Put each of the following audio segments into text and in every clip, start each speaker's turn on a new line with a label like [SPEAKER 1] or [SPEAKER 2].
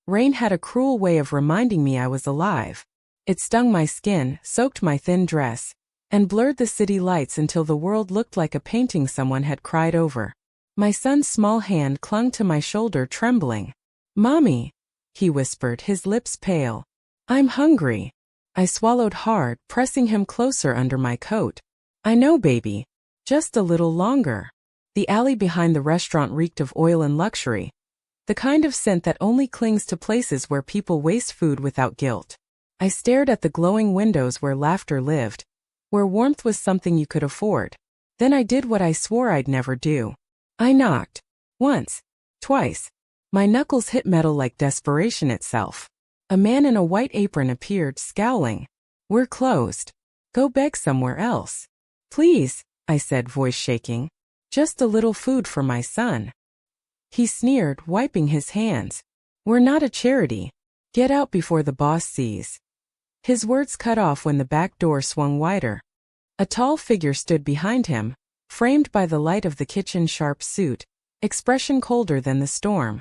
[SPEAKER 1] Rain had a cruel way of reminding me I was alive. It stung my skin, soaked my thin dress, and blurred the city lights until the world looked like a painting someone had cried over. My son's small hand clung to my shoulder, trembling. "Mommy," he whispered, his lips pale. "I'm hungry." I swallowed hard, pressing him closer under my coat. "I know, baby. Just a little longer." The alley behind the restaurant reeked of oil and luxury, the kind of scent that only clings to places where people waste food without guilt. I stared at the glowing windows where laughter lived, where warmth was something you could afford. Then I did what I swore I'd never do. I knocked. Once. Twice. My knuckles hit metal like desperation itself. A man in a white apron appeared, scowling. "We're closed. Go beg somewhere else." "Please," I said, voice shaking. "Just a little food for my son." He sneered, wiping his hands. "We're not a charity. Get out before the boss sees." His words cut off when the back door swung wider. A tall figure stood behind him, framed by the light of the kitchen's sharp suit, expression colder than the storm.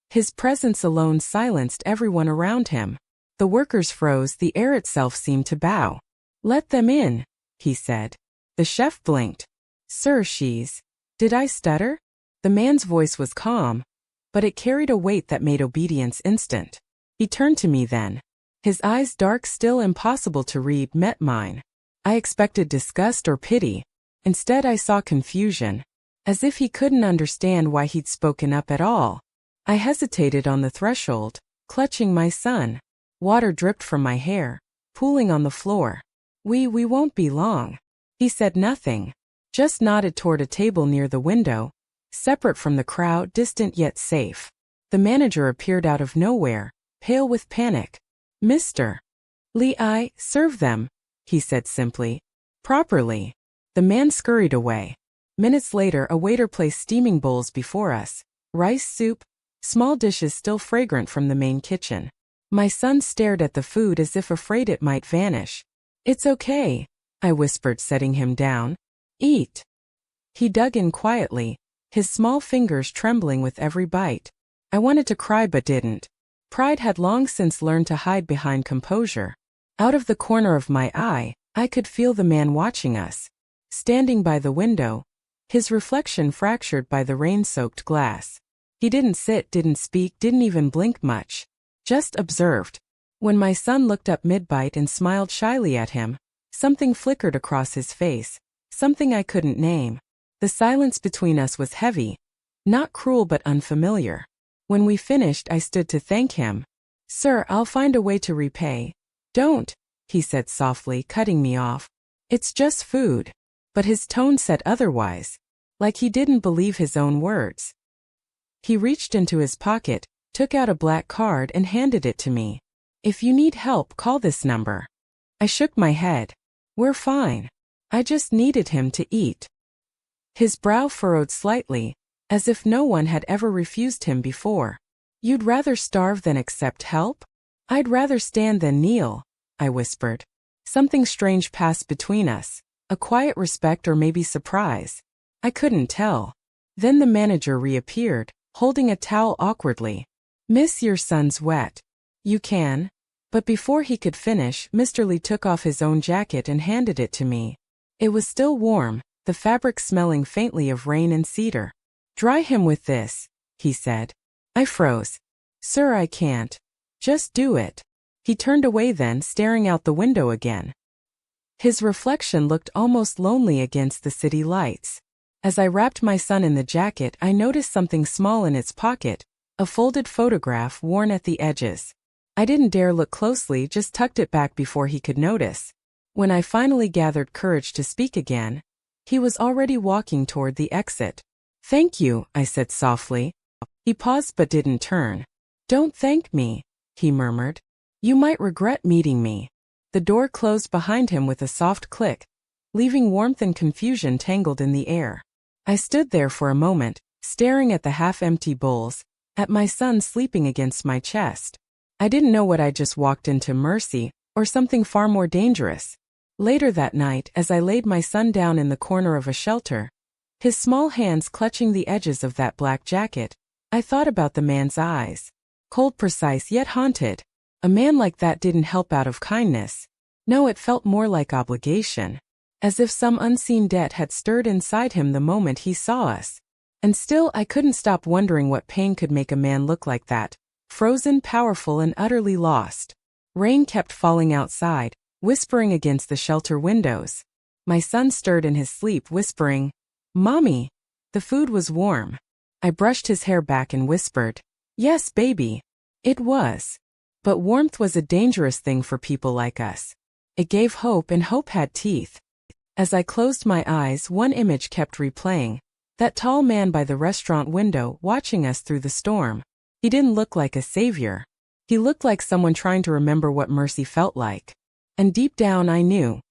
[SPEAKER 1] His presence alone silenced everyone around him. The workers froze, the air itself seemed to bow. "Let them in," he said. The chef blinked. "Sir, she's..." Did I stutter? The man's voice was calm, but it carried a weight that made obedience instant. He turned to me then. His eyes, dark, still impossible to read, met mine. I expected disgust or pity. Instead I saw confusion, as if he couldn't understand why he'd spoken up at all. I hesitated on the threshold, clutching my son. Water dripped from my hair, pooling on the floor. We won't be long." He said nothing, just nodded toward a table near the window, separate from the crowd, distant yet safe. The manager appeared out of nowhere, pale with panic. "Mr. Lee, I serve them," he said simply. "Properly." The man scurried away. Minutes later, a waiter placed steaming bowls before us. Rice, soup, small dishes still fragrant from the main kitchen. My son stared at the food as if afraid it might vanish. "It's okay," I whispered, setting him down. "Eat." He dug in quietly, his small fingers trembling with every bite. I wanted to cry but didn't. Pride had long since learned to hide behind composure. Out of the corner of my eye, I could feel the man watching us. Standing by the window, his reflection fractured by the rain-soaked glass. He didn't sit, didn't speak, didn't even blink much. Just observed. When my son looked up mid-bite and smiled shyly at him, something flickered across his face, something I couldn't name. The silence between us was heavy, not cruel but unfamiliar. When we finished, I stood to thank him. "Sir, I'll find a way to repay." "Don't," he said softly, cutting me off. "It's just food." But his tone said otherwise, like he didn't believe his own words. He reached into his pocket, took out a black card and handed it to me. "If you need help, call this number." I shook my head. "We're fine. I just needed him to eat." His brow furrowed slightly, as if no one had ever refused him before. "You'd rather starve than accept help?" "I'd rather stand than kneel," I whispered. Something strange passed between us, a quiet respect or maybe surprise. I couldn't tell. Then the manager reappeared, holding a towel awkwardly. "Miss, your son's wet. You can..." But before he could finish, Mr. Lee took off his own jacket and handed it to me. It was still warm, the fabric smelling faintly of rain and cedar. "Dry him with this," he said. I froze. "Sir, I can't." "Just do it." He turned away then, staring out the window again. His reflection looked almost lonely against the city lights. As I wrapped my son in the jacket, I noticed something small in its pocket, a folded photograph worn at the edges. I didn't dare look closely, just tucked it back before he could notice. When I finally gathered courage to speak again, he was already walking toward the exit. "Thank you," I said softly. He paused but didn't turn. "Don't thank me," he murmured. "You might regret meeting me." The door closed behind him with a soft click, leaving warmth and confusion tangled in the air. I stood there for a moment, staring at the half-empty bowls, at my son sleeping against my chest. I didn't know what I just walked into, mercy, or something far more dangerous. Later that night, as I laid my son down in the corner of a shelter, his small hands clutching the edges of that black jacket, I thought about the man's eyes. Cold, precise, yet haunted. A man like that didn't help out of kindness. No, it felt more like obligation. As if some unseen debt had stirred inside him the moment he saw us. And still I couldn't stop wondering what pain could make a man look like that. Frozen, powerful, and utterly lost. Rain kept falling outside, whispering against the shelter windows. My son stirred in his sleep, whispering, "Mommy." The food was warm. I brushed his hair back and whispered, "Yes, baby." It was. But warmth was a dangerous thing for people like us. It gave hope, and hope had teeth. As I closed my eyes, one image kept replaying. That tall man by the restaurant window watching us through the storm. He didn't look like a savior. He looked like someone trying to remember what mercy felt like. And deep down I knew.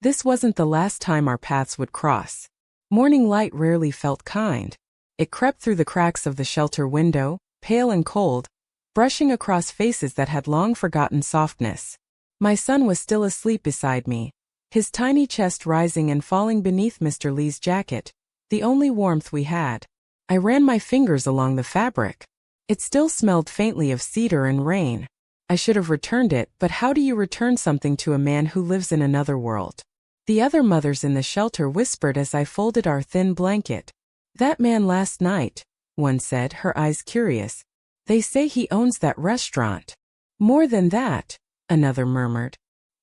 [SPEAKER 1] This wasn't the last time our paths would cross. Morning light rarely felt kind. It crept through the cracks of the shelter window, pale and cold, brushing across faces that had long forgotten softness. My son was still asleep beside me, his tiny chest rising and falling beneath Mr. Lee's jacket, the only warmth we had. I ran my fingers along the fabric. It still smelled faintly of cedar and rain. I should have returned it, but how do you return something to a man who lives in another world? The other mothers in the shelter whispered as I folded our thin blanket. "That man last night," one said, her eyes curious. "They say he owns that restaurant." "More than that," another murmured.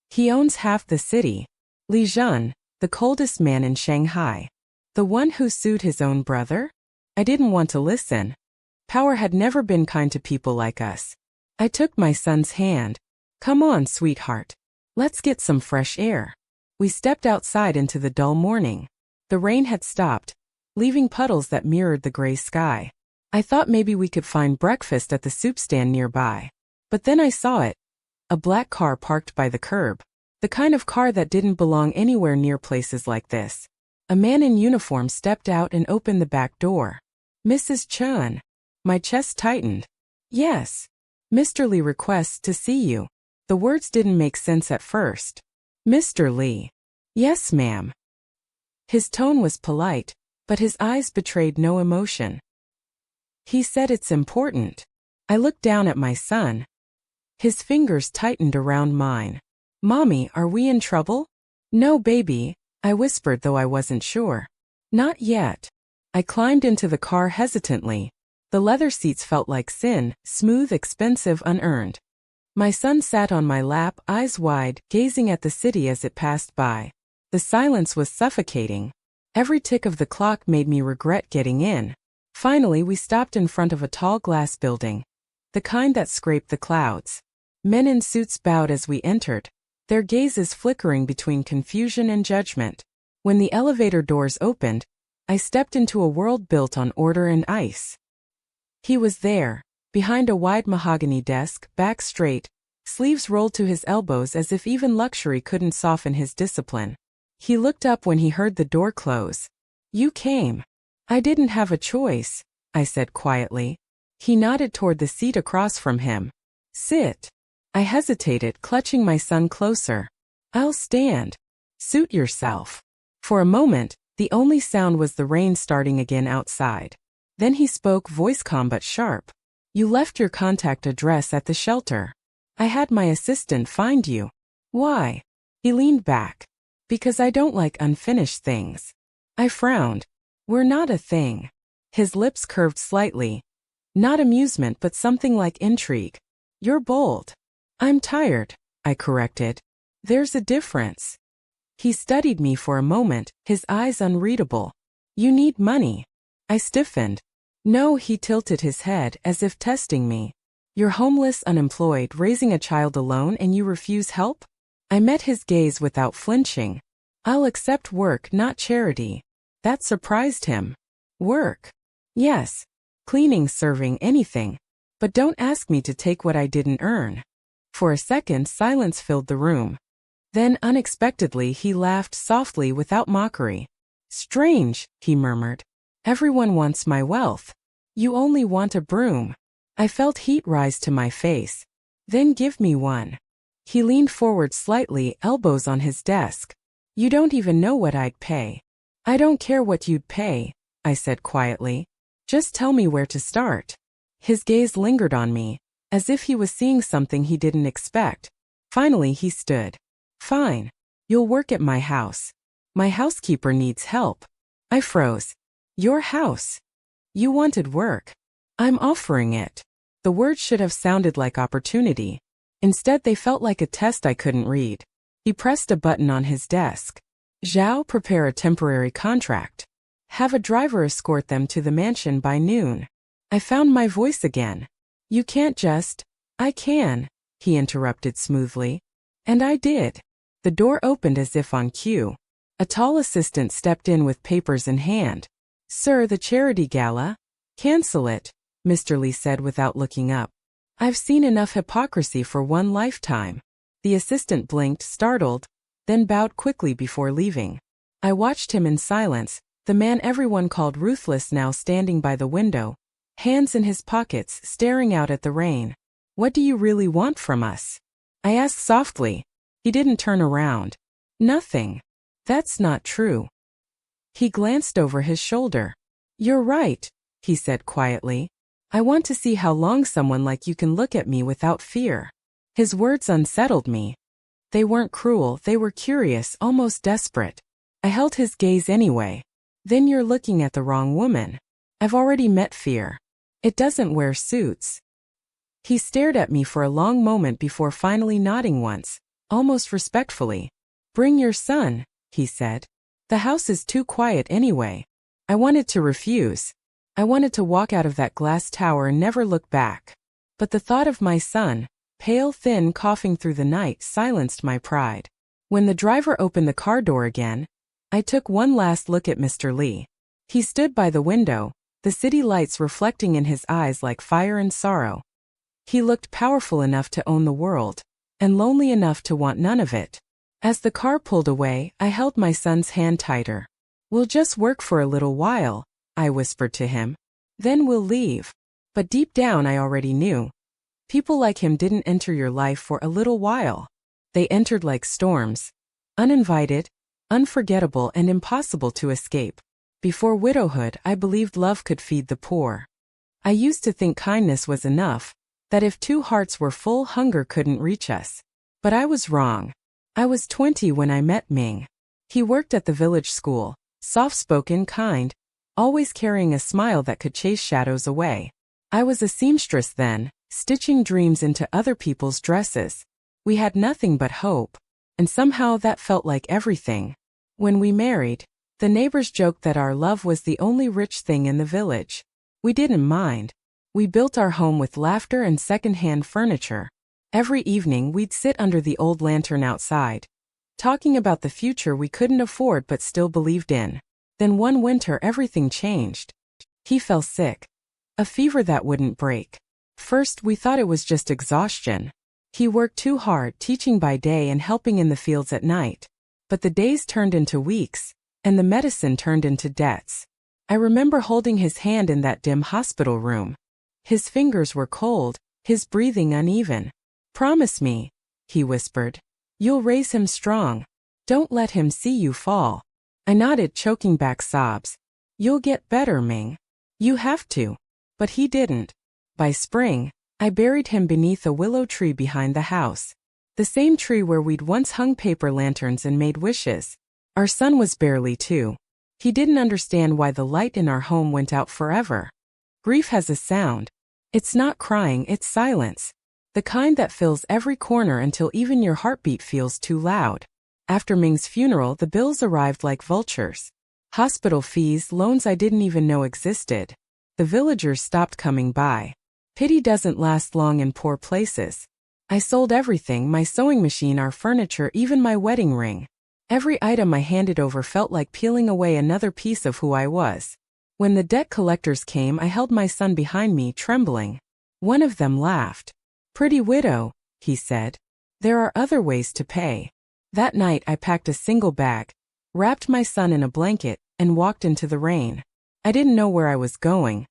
[SPEAKER 1] "He owns half the city." Li Jun, the coldest man in Shanghai. The one who sued his own brother? I didn't want to listen. Power had never been kind to people like us. I took my son's hand. "Come on, sweetheart. Let's get some fresh air." We stepped outside into the dull morning. The rain had stopped, leaving puddles that mirrored the gray sky. I thought maybe we could find breakfast at the soup stand nearby. But then I saw it. A black car parked by the curb. The kind of car that didn't belong anywhere near places like this. A man in uniform stepped out and opened the back door. "Mrs. Chun." My chest tightened. "Yes. Mr. Lee requests to see you." The words didn't make sense at first. "Mr. Lee." "Yes, ma'am." His tone was polite, but his eyes betrayed no emotion. "He said it's important." I looked down at my son. His fingers tightened around mine. "Mommy, are we in trouble?" "No, baby," I whispered, though I wasn't sure. "Not yet." I climbed into the car hesitantly. The leather seats felt like sin, smooth, expensive, unearned. My son sat on my lap, eyes wide, gazing at the city as it passed by. The silence was suffocating. Every tick of the clock made me regret getting in. Finally, we stopped in front of a tall glass building, the kind that scraped the clouds. Men in suits bowed as we entered, their gazes flickering between confusion and judgment. When the elevator doors opened, I stepped into a world built on order and ice. He was there, behind a wide mahogany desk, back straight, sleeves rolled to his elbows as if even luxury couldn't soften his discipline. He looked up when he heard the door close. "You came." "I didn't have a choice," I said quietly. He nodded toward the seat across from him. "Sit." I hesitated, clutching my son closer. "I'll stand." "Suit yourself." For a moment, the only sound was the rain starting again outside. Then he spoke, voice calm but sharp. "You left your contact address at the shelter. I had my assistant find you." "Why?" He leaned back. "Because I don't like unfinished things." I frowned. "We're not a thing." His lips curved slightly. "Not amusement, but something like intrigue." "You're bold." "I'm tired," I corrected. "There's a difference." He studied me for a moment, his eyes unreadable. "You need money." I stiffened. "No," he tilted his head, as if testing me. "You're homeless, unemployed, raising a child alone, and you refuse help?" I met his gaze without flinching. "I'll accept work, not charity." That surprised him. "Work?" "Yes. Cleaning, serving, anything. But don't ask me to take what I didn't earn." For a second, silence filled the room. Then, unexpectedly, he laughed softly without mockery. "Strange," he murmured. "Everyone wants my wealth. You only want a broom." I felt heat rise to my face. "Then give me one." He leaned forward slightly, elbows on his desk. "You don't even know what I'd pay." "I don't care what you'd pay," I said quietly. "Just tell me where to start." His gaze lingered on me, as if he was seeing something he didn't expect. Finally he stood. Fine. You'll work at my house. My housekeeper needs help. I froze. Your house? You wanted work. I'm offering it. The words should have sounded like opportunity. Instead they felt like a test I couldn't read. He pressed a button on his desk. Zhao, prepare a temporary contract. Have a driver escort them to the mansion by noon. I found my voice again. You can't just. I can, he interrupted smoothly. And I did. The door opened as if on cue. A tall assistant stepped in with papers in hand. Sir, the charity gala? Cancel it, Mr. Li said without looking up. I've seen enough hypocrisy for one lifetime. The assistant blinked, startled, then bowed quickly before leaving. I watched him in silence, the man everyone called ruthless now standing by the window, hands in his pockets, staring out at the rain. What do you really want from us? I asked softly. He didn't turn around. Nothing. That's not true. He glanced over his shoulder. You're right, he said quietly. I want to see how long someone like you can look at me without fear. His words unsettled me. They weren't cruel, they were curious, almost desperate. I held his gaze anyway. Then you're looking at the wrong woman. I've already met fear. It doesn't wear suits. He stared at me for a long moment before finally nodding once, almost respectfully. Bring your son, he said. The house is too quiet anyway. I wanted to refuse. I wanted to walk out of that glass tower and never look back. But the thought of my son, pale, thin, coughing through the night, silenced my pride. When the driver opened the car door again, I took one last look at Mr. Li. He stood by the window, the city lights reflecting in his eyes like fire and sorrow. He looked powerful enough to own the world, and lonely enough to want none of it. As the car pulled away, I held my son's hand tighter. We'll just work for a little while, I whispered to him. Then we'll leave. But deep down I already knew. People like him didn't enter your life for a little while. They entered like storms. Uninvited, unforgettable, and impossible to escape. Before widowhood, I believed love could feed the poor. I used to think kindness was enough, that if two hearts were full, hunger couldn't reach us. But I was wrong. I was 20 when I met Ming. He worked at the village school, soft-spoken, kind, always carrying a smile that could chase shadows away. I was a seamstress then, stitching dreams into other people's dresses. We had nothing but hope, and somehow that felt like everything. When we married, the neighbors joked that our love was the only rich thing in the village. We didn't mind. We built our home with laughter and second-hand furniture. Every evening we'd sit under the old lantern outside, talking about the future we couldn't afford but still believed in. Then one winter everything changed. He fell sick. A fever that wouldn't break. First we thought it was just exhaustion. He worked too hard, teaching by day and helping in the fields at night. But the days turned into weeks, and the medicine turned into debts. I remember holding his hand in that dim hospital room. His fingers were cold, his breathing uneven. Promise me, he whispered. You'll raise him strong. Don't let him see you fall. I nodded, choking back sobs. You'll get better, Ming. You have to. But he didn't. By spring, I buried him beneath a willow tree behind the house. The same tree where we'd once hung paper lanterns and made wishes. Our son was barely 2. He didn't understand why the light in our home went out forever. Grief has a sound. It's not crying, it's silence. The kind that fills every corner until even your heartbeat feels too loud. After Ming's funeral, the bills arrived like vultures. Hospital fees, loans I didn't even know existed. The villagers stopped coming by. Pity doesn't last long in poor places. I sold everything, my sewing machine, our furniture, even my wedding ring. Every item I handed over felt like peeling away another piece of who I was. When the debt collectors came, I held my son behind me, trembling. One of them laughed. Pretty widow, he said. There are other ways to pay. That night I packed a single bag, wrapped my son in a blanket, and walked into the rain. I didn't know where I was going.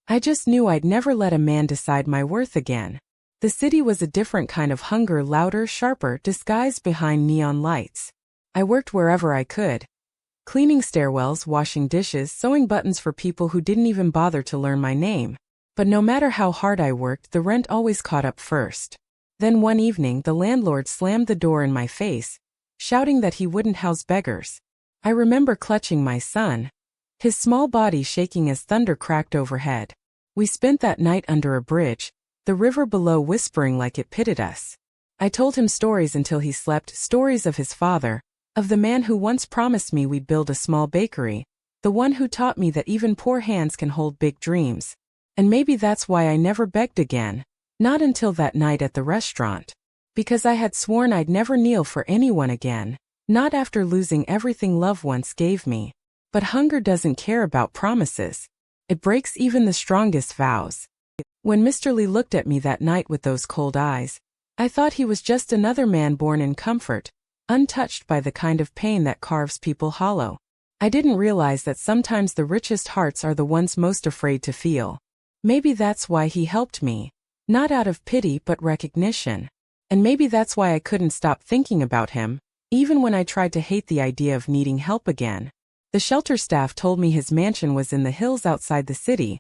[SPEAKER 1] I just knew I'd never let a man decide my worth again. The city was a different kind of hunger, louder, sharper, disguised behind neon lights. I worked wherever I could. Cleaning stairwells, washing dishes, sewing buttons for people who didn't even bother to learn my name. But no matter how hard I worked, the rent always caught up first. Then one evening the landlord slammed the door in my face, shouting that he wouldn't house beggars. I remember clutching my son, his small body shaking as thunder cracked overhead. We spent that night under a bridge, the river below whispering like it pitied us. I told him stories until he slept, stories of his father, of the man who once promised me we'd build a small bakery, the one who taught me that even poor hands can hold big dreams. And maybe that's why I never begged again, not until that night at the restaurant. Because I had sworn I'd never kneel for anyone again, not after losing everything love once gave me. But hunger doesn't care about promises. It breaks even the strongest vows. When Mr. Lee looked at me that night with those cold eyes, I thought he was just another man born in comfort, untouched by the kind of pain that carves people hollow. I didn't realize that sometimes the richest hearts are the ones most afraid to feel. Maybe that's why he helped me, not out of pity but recognition. And maybe that's why I couldn't stop thinking about him, even when I tried to hate the idea of needing help again. The shelter staff told me his mansion was in the hills outside the city,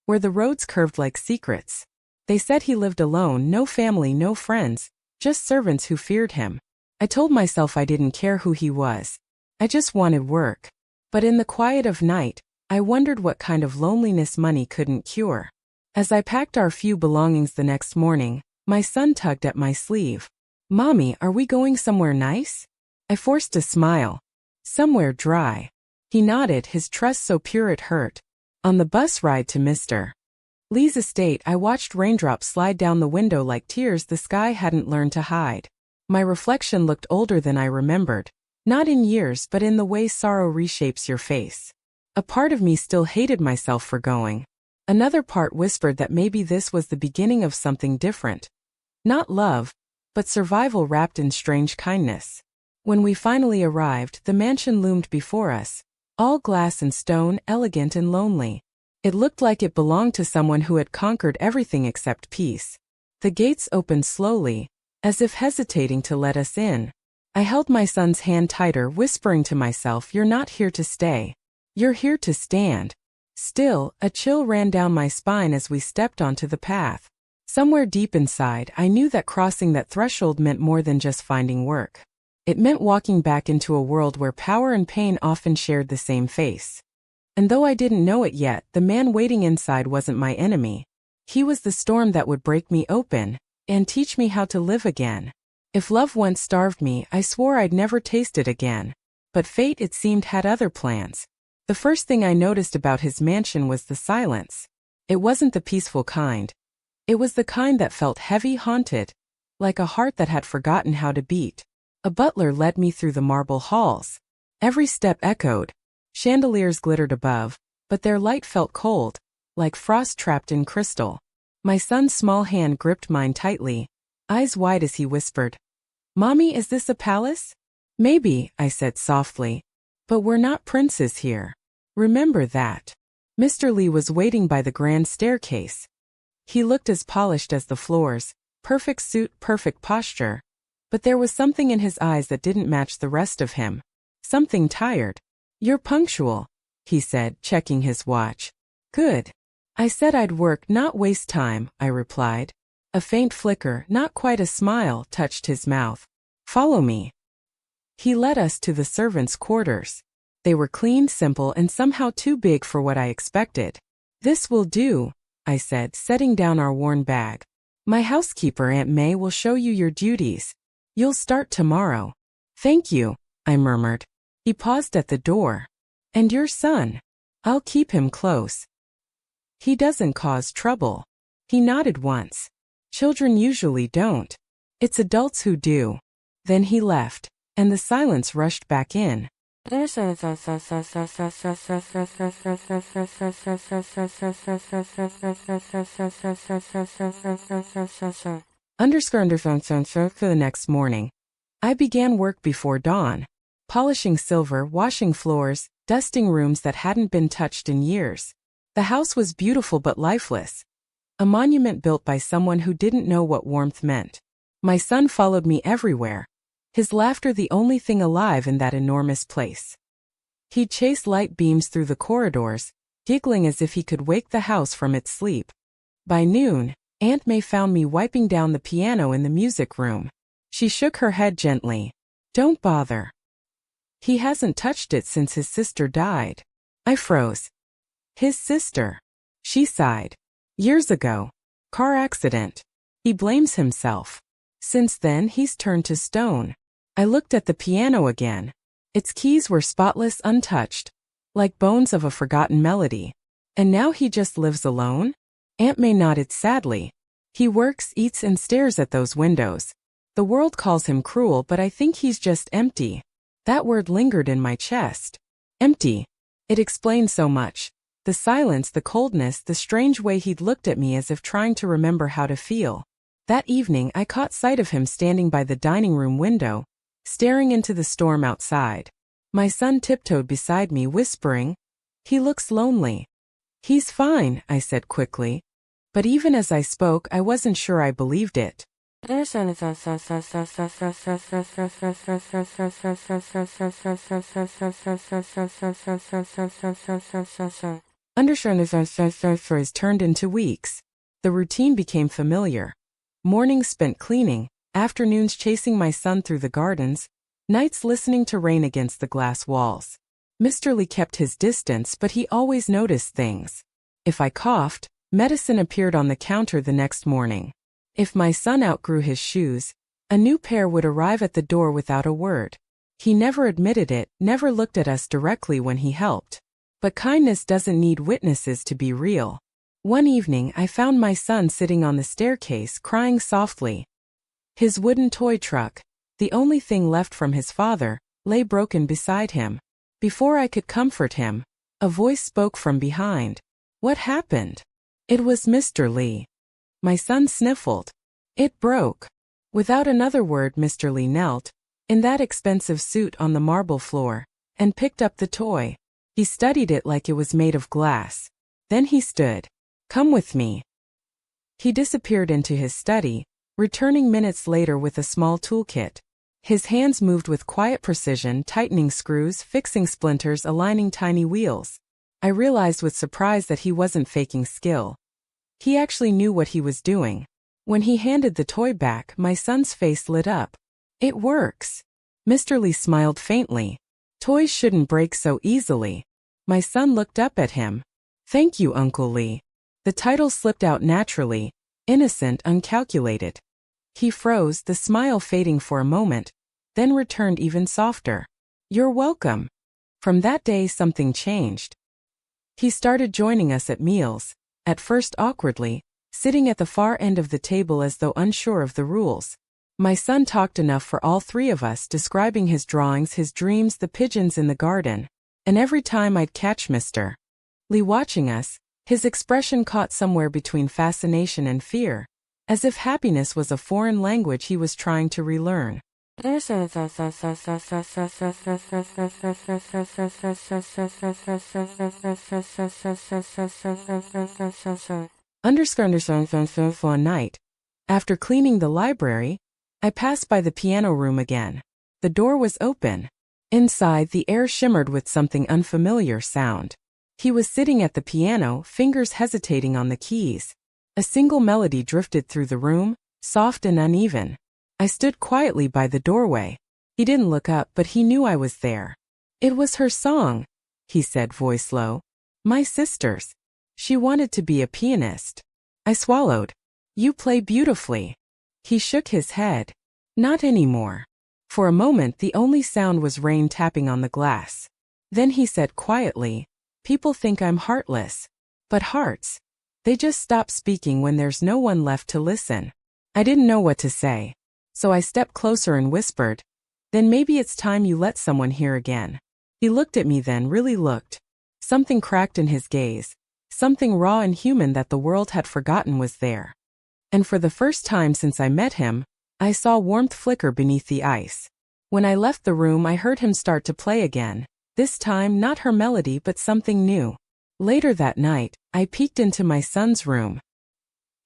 [SPEAKER 1] where the roads curved like secrets. They said he lived alone, no family, no friends, just servants who feared him. I told myself I didn't care who he was. I just wanted work. But in the quiet of night, I wondered what kind of loneliness money couldn't cure. As I packed our few belongings the next morning, my son tugged at my sleeve. "Mommy, are we going somewhere nice?" I forced a smile. "Somewhere dry." He nodded, his trust so pure it hurt. On the bus ride to Mr. Lee's estate, I watched raindrops slide down the window like tears the sky hadn't learned to hide. My reflection looked older than I remembered, not in years but in the way sorrow reshapes your face. A part of me still hated myself for going. Another part whispered that maybe this was the beginning of something different. Not love, but survival wrapped in strange kindness. When we finally arrived, the mansion loomed before us, all glass and stone, elegant and lonely. It looked like it belonged to someone who had conquered everything except peace. The gates opened slowly, as if hesitating to let us in. I held my son's hand tighter, whispering to myself, "You're not here to stay. You're here to stand." Still, a chill ran down my spine as we stepped onto the path. Somewhere deep inside, I knew that crossing that threshold meant more than just finding work. It meant walking back into a world where power and pain often shared the same face. And though I didn't know it yet, the man waiting inside wasn't my enemy. He was the storm that would break me open and teach me how to live again. If love once starved me, I swore I'd never taste it again. But fate, it seemed, had other plans. The first thing I noticed about his mansion was the silence. It wasn't the peaceful kind. It was the kind that felt heavy, haunted, like a heart that had forgotten how to beat. A butler led me through the marble halls. Every step echoed. Chandeliers glittered above, but their light felt cold, like frost trapped in crystal. My son's small hand gripped mine tightly, eyes wide as he whispered, "Mommy, is this a palace?" "Maybe," I said softly, "but we're not princes here. Remember that." Mr. Lee was waiting by the grand staircase. He looked as polished as the floors, perfect suit, perfect posture. But there was something in his eyes that didn't match the rest of him. Something tired. "You're punctual," he said, checking his watch. "Good. I said I'd work, not waste time," I replied. A faint flicker, not quite a smile, touched his mouth. "Follow me." He led us to the servants' quarters. They were clean, simple, and somehow too big for what I expected. "This will do," I said, setting down our worn bag. "My housekeeper, Aunt May, will show you your duties. You'll start tomorrow." "Thank you," I murmured. He paused at the door. "And your son? I'll keep him close. He doesn't cause trouble." He nodded once. "Children usually don't. It's adults who do." Then he left, and the silence rushed back in. For the next morning, I began work before dawn, polishing silver, washing floors, dusting rooms that hadn't been touched in years. The house was beautiful but lifeless, a monument built by someone who didn't know what warmth meant. My son followed me everywhere, his laughter the only thing alive in that enormous place. He'd chase light beams through the corridors, giggling as if he could wake the house from its sleep. By noon, Aunt May found me wiping down the piano in the music room. She shook her head gently. Don't bother. He hasn't touched it since his sister died. I froze. His sister. She sighed. Years ago. Car accident. He blames himself. Since then he's turned to stone. I looked at the piano again. Its keys were spotless, untouched, like bones of a forgotten melody. And now he just lives alone? Aunt May nodded sadly. He works, eats, and stares at those windows. The world calls him cruel, but I think he's just empty. That word lingered in my chest. Empty. It explained so much. The silence, the coldness, the strange way he'd looked at me as if trying to remember how to feel. That evening I caught sight of him standing by the dining room window, staring into the storm outside. My son tiptoed beside me, whispering, "He looks lonely." "He's fine," I said quickly. But even as I spoke, I wasn't sure I believed it. Undershires turned into weeks. The routine became familiar. Mornings spent cleaning, afternoons chasing my son through the gardens, nights listening to rain against the glass walls. Mr. Lee kept his distance, but he always noticed things. If I coughed, medicine appeared on the counter the next morning. If my son outgrew his shoes, a new pair would arrive at the door without a word. He never admitted it, never looked at us directly when he helped. But kindness doesn't need witnesses to be real. One evening I found my son sitting on the staircase, crying softly. His wooden toy truck, the only thing left from his father, lay broken beside him. Before I could comfort him, a voice spoke from behind. "What happened?" It was Mr. Lee. My son sniffled. "It broke." Without another word, Mr. Lee knelt, in that expensive suit on the marble floor, and picked up the toy. He studied it like it was made of glass. Then he stood. "Come with me." He disappeared into his study, returning minutes later with a small toolkit. His hands moved with quiet precision, tightening screws, fixing splinters, aligning tiny wheels. I realized with surprise that he wasn't faking skill. He actually knew what he was doing. When he handed the toy back, my son's face lit up. "It works." Mr. Lee smiled faintly. "Toys shouldn't break so easily." My son looked up at him. "Thank you, Uncle Lee." The title slipped out naturally, innocent, uncalculated. He froze, the smile fading for a moment, then returned even softer. "You're welcome." From that day something changed. He started joining us at meals, at first awkwardly, sitting at the far end of the table as though unsure of the rules. My son talked enough for all three of us, describing his drawings, his dreams, the pigeons in the garden. And every time I'd catch Mr. Lee watching us, his expression caught somewhere between fascination and fear, as if happiness was a foreign language he was trying to relearn. One night, after cleaning the library, I passed by the piano room again. The door was open. Inside, the air shimmered with something unfamiliar sound. He was sitting at the piano, fingers hesitating on the keys. A single melody drifted through the room, soft and uneven. I stood quietly by the doorway. He didn't look up, but he knew I was there. "It was her song," he said, voice low. "My sister's. She wanted to be a pianist." I swallowed. "You play beautifully." He shook his head. "Not anymore." For a moment the only sound was rain tapping on the glass. Then he said quietly, "People think I'm heartless. But hearts, they just stop speaking when there's no one left to listen." I didn't know what to say. So I stepped closer and whispered, "Then maybe it's time you let someone hear again." He looked at me then, really looked. Something cracked in his gaze, something raw and human that the world had forgotten was there. And for the first time since I met him, I saw warmth flicker beneath the ice. When I left the room, I heard him start to play again, this time not her melody but something new. Later that night, I peeked into my son's room.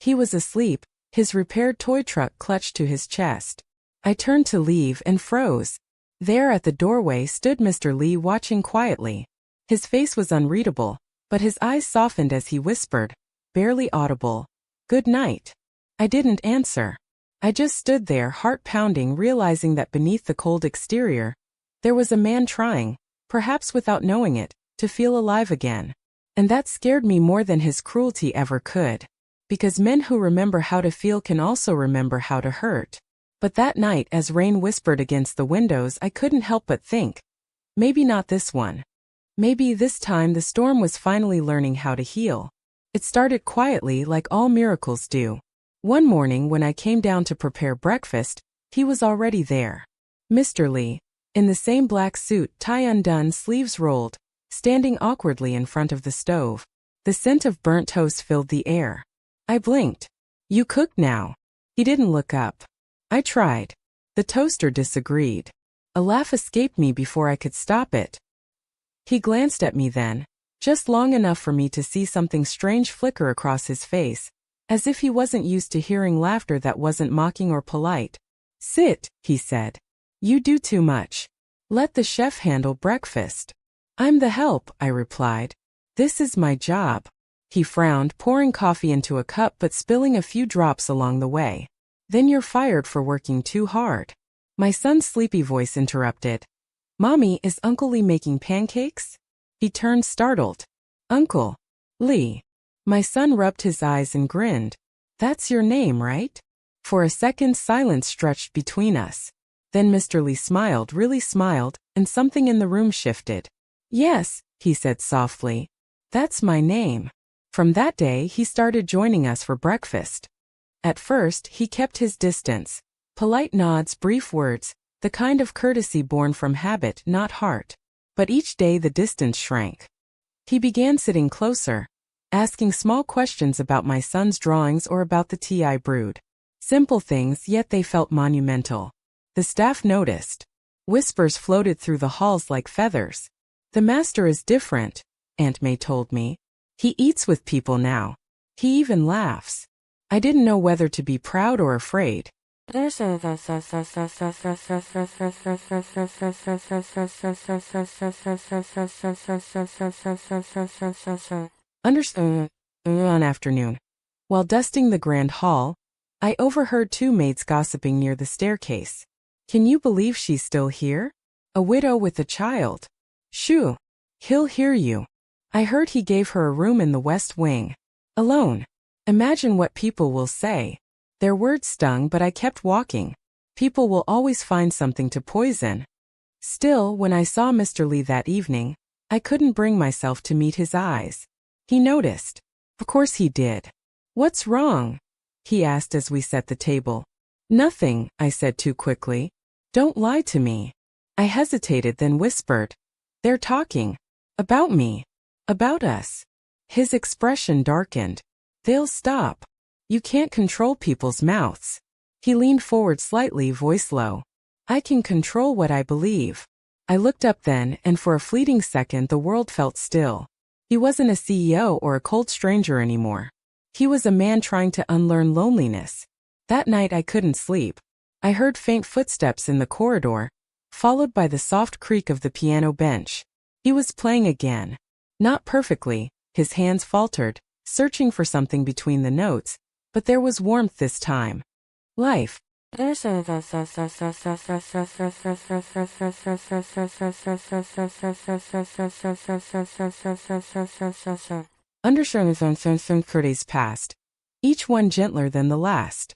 [SPEAKER 1] He was asleep, his repaired toy truck clutched to his chest. I turned to leave and froze. There at the doorway stood Mr. Lee, watching quietly. His face was unreadable, but his eyes softened as he whispered, barely audible, Good night. I didn't answer. I just stood there, heart pounding, realizing that beneath the cold exterior, there was a man trying, perhaps without knowing it, to feel alive again. And that scared me more than his cruelty ever could. Because men who remember how to feel can also remember how to hurt. But that night, as rain whispered against the windows, I couldn't help but think, maybe not this one. Maybe this time the storm was finally learning how to heal. It started quietly, like all miracles do. One morning when I came down to prepare breakfast, he was already there. Mr. Lee, in the same black suit, tie undone, sleeves rolled, standing awkwardly in front of the stove. The scent of burnt toast filled the air. I blinked. You cook now? He didn't look up. I tried. The toaster disagreed. A laugh escaped me before I could stop it. He glanced at me then, just long enough for me to see something strange flicker across his face, as if he wasn't used to hearing laughter that wasn't mocking or polite. Sit, he said. You do too much. Let the chef handle breakfast. I'm the help, I replied. This is my job. He frowned, pouring coffee into a cup but spilling a few drops along the way. Then you're fired for working too hard. My son's sleepy voice interrupted. Mommy, is Uncle Lee making pancakes? He turned startled. Uncle Lee. My son rubbed his eyes and grinned. That's your name, right? For a second, silence stretched between us. Then Mr. Lee smiled, really smiled, and something in the room shifted. Yes, he said softly. That's my name. From that day, he started joining us for breakfast. At first, he kept his distance. Polite nods, brief words, the kind of courtesy born from habit, not heart. But each day the distance shrank. He began sitting closer, asking small questions about my son's drawings or about the tea I brewed. Simple things, yet they felt monumental. The staff noticed. Whispers floated through the halls like feathers. The master is different, Aunt May told me. He eats with people now. He even laughs. I didn't know whether to be proud or afraid. One afternoon, while dusting the grand hall, I overheard two maids gossiping near the staircase. Can you believe she's still here? A widow with a child. Shoo. He'll hear you. I heard he gave her a room in the west wing. Alone. Imagine what people will say. Their words stung, but I kept walking. People will always find something to poison. Still, when I saw Mr. Lee that evening, I couldn't bring myself to meet his eyes. He noticed. Of course he did. What's wrong? He asked as we set the table. Nothing, I said too quickly. Don't lie to me. I hesitated, then whispered. They're talking. About me. About us. His expression darkened. They'll stop. You can't control people's mouths. He leaned forward slightly, voice low. I can control what I believe. I looked up then, and for a fleeting second the world felt still. He wasn't a CEO or a cold stranger anymore. He was a man trying to unlearn loneliness. That night I couldn't sleep. I heard faint footsteps in the corridor, followed by the soft creak of the piano bench. He was playing again. Not perfectly, his hands faltered, searching for something between the notes, but there was warmth this time. Life. Days passed, each one gentler than the last.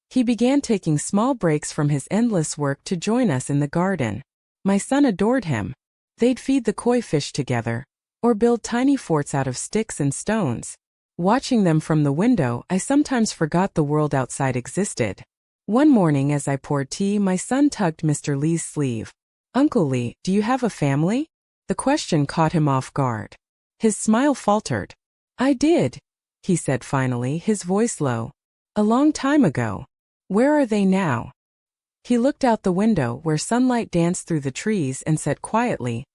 [SPEAKER 1] He began taking small breaks from his endless work to join us in the garden. My son adored him. They'd feed the koi fish together, or build tiny forts out of sticks and stones. Watching them from the window, I sometimes forgot the world outside existed. One morning as I poured tea, my son tugged Mr. Lee's sleeve. Uncle Lee, do you have a family? The question caught him off guard. His smile faltered. I did, he said finally, his voice low. A long time ago. Where are they now? He looked out the window where sunlight danced through the trees and said quietly,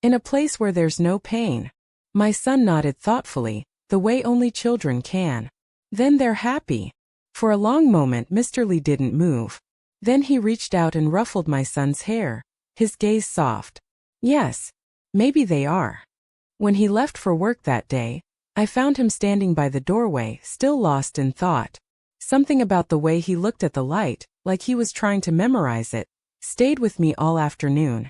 [SPEAKER 1] in a place where there's no pain. My son nodded thoughtfully, the way only children can. Then they're happy. For a long moment Mr. Lee didn't move. Then he reached out and ruffled my son's hair, his gaze soft. Yes, maybe they are. When he left for work that day, I found him standing by the doorway, still lost in thought. Something about the way he looked at the light, like he was trying to memorize it, stayed with me all afternoon.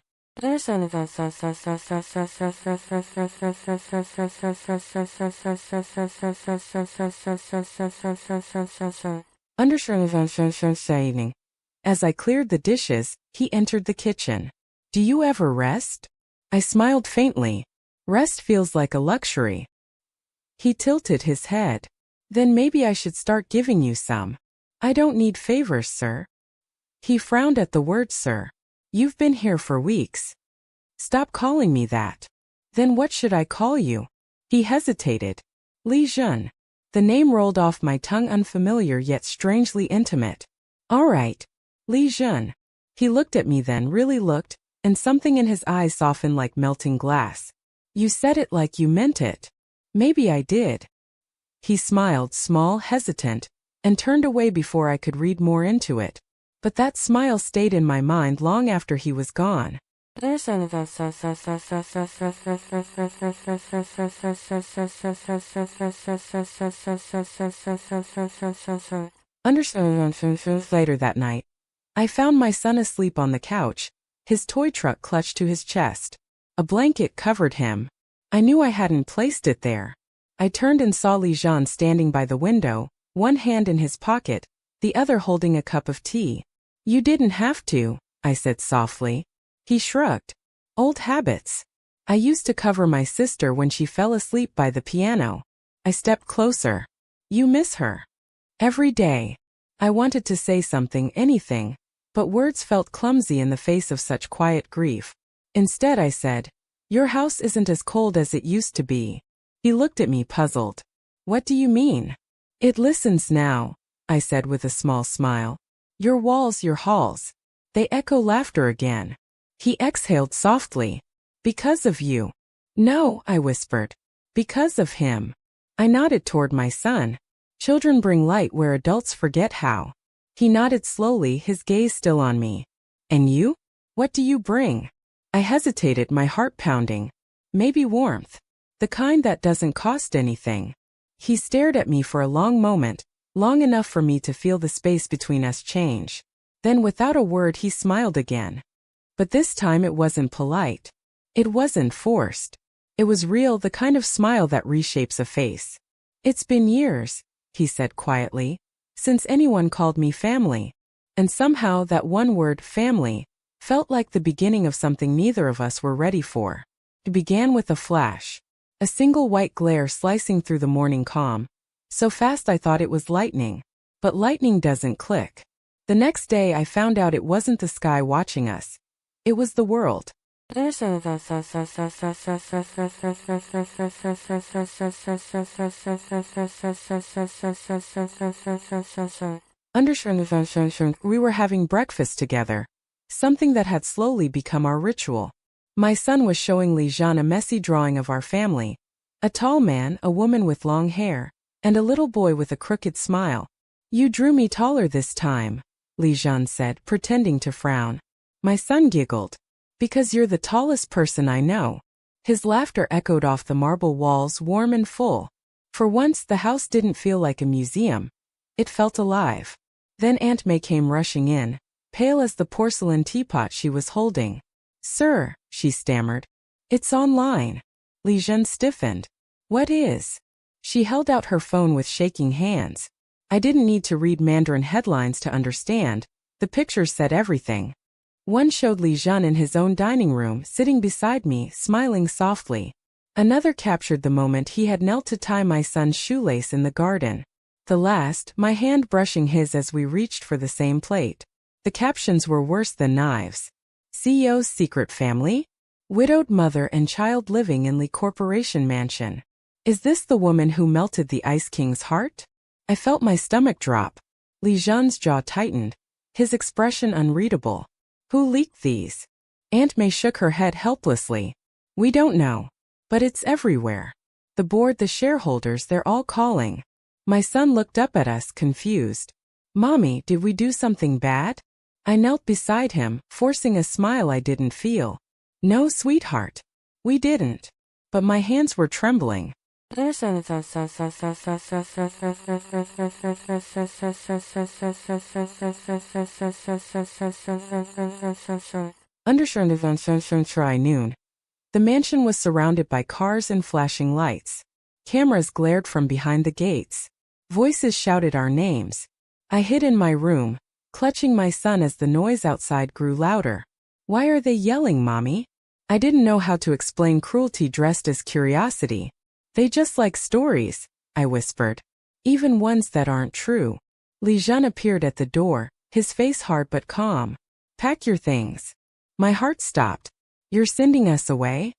[SPEAKER 1] Evening. As I cleared the dishes, he entered the kitchen. Do you ever rest? I smiled faintly. Rest feels like a luxury. He tilted his head. Then maybe I should start giving you some. I don't need favors, sir. He frowned at the word sir. You've been here for weeks. Stop calling me that. Then what should I call you? He hesitated. Li Jun. The name rolled off my tongue, unfamiliar yet strangely intimate. All right. Li Jun. He looked at me then, really looked, and something in his eyes softened like melting glass. You said it like you meant it. Maybe I did. He smiled, small, hesitant, and turned away before I could read more into it. But that smile stayed in my mind long after he was gone. Later that night, I found my son asleep on the couch, his toy truck clutched to his chest. A blanket covered him. I knew I hadn't placed it there. I turned and saw Li Jian standing by the window, one hand in his pocket, the other holding a cup of tea. You didn't have to, I said softly. He shrugged. Old habits. I used to cover my sister when she fell asleep by the piano. I stepped closer. You miss her. Every day. I wanted to say something, anything, but words felt clumsy in the face of such quiet grief. Instead I said, your house isn't as cold as it used to be. He looked at me puzzled. What do you mean? It listens now, I said with a small smile. Your walls, your halls. They echo laughter again. He exhaled softly. Because of you. No, I whispered. Because of him. I nodded toward my son. Children bring light where adults forget how. He nodded slowly, his gaze still on me. And you? What do you bring? I hesitated, my heart pounding. Maybe warmth. The kind that doesn't cost anything. He stared at me for a long moment, long enough for me to feel the space between us change. Then without a word he smiled again. But this time it wasn't polite. It wasn't forced. It was real, the kind of smile that reshapes a face. It's been years, he said quietly, since anyone called me family. And somehow that one word, family, felt like the beginning of something neither of us were ready for. It began with a flash. A single white glare slicing through the morning calm. So fast I thought it was lightning. But lightning doesn't click. The next day I found out it wasn't the sky watching us. It was the world. We were having breakfast together. Something that had slowly become our ritual. My son was showing Li Jian a messy drawing of our family. A tall man, a woman with long hair, and a little boy with a crooked smile. You drew me taller this time, Li Jian said, pretending to frown. My son giggled. Because you're the tallest person I know. His laughter echoed off the marble walls, warm and full. For once the house didn't feel like a museum. It felt alive. Then Aunt May came rushing in, pale as the porcelain teapot she was holding. Sir, she stammered. It's online. Li Jian stiffened. What is? She held out her phone with shaking hands. I didn't need to read Mandarin headlines to understand. The pictures said everything. One showed Li Jian in his own dining room, sitting beside me, smiling softly. Another captured the moment he had knelt to tie my son's shoelace in the garden. The last, my hand brushing his as we reached for the same plate. The captions were worse than knives. CEO's secret family? Widowed mother and child living in Li Corporation mansion. Is this the woman who melted the Ice King's heart? I felt my stomach drop. Li Jian's jaw tightened, his expression unreadable. Who leaked these? Aunt May shook her head helplessly. We don't know. But it's everywhere. The board, the shareholders, they're all calling. My son looked up at us, confused. Mommy, did we do something bad? I knelt beside him, forcing a smile I didn't feel. No, sweetheart. We didn't. But my hands were trembling. Try noon. The mansion was surrounded by cars and flashing lights. Cameras glared from behind the gates. Voices shouted our names. I hid in my room, clutching my son as the noise outside grew louder. Why are they yelling, Mommy? I didn't know how to explain cruelty dressed as curiosity. They just like stories, I whispered. Even ones that aren't true. Li Jun appeared at the door, his face hard but calm. Pack your things. My heart stopped. You're sending us away?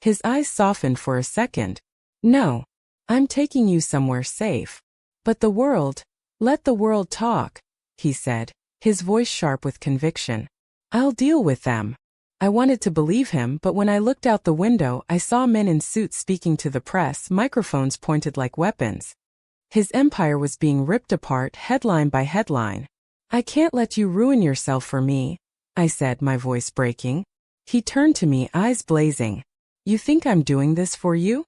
[SPEAKER 1] His eyes softened for a second. No. I'm taking you somewhere safe. But the world, let the world talk, he said, his voice sharp with conviction. I'll deal with them. I wanted to believe him, but when I looked out the window, I saw men in suits speaking to the press, microphones pointed like weapons. His empire was being ripped apart headline by headline. I can't let you ruin yourself for me, I said, my voice breaking. He turned to me, eyes blazing. You think I'm doing this for you?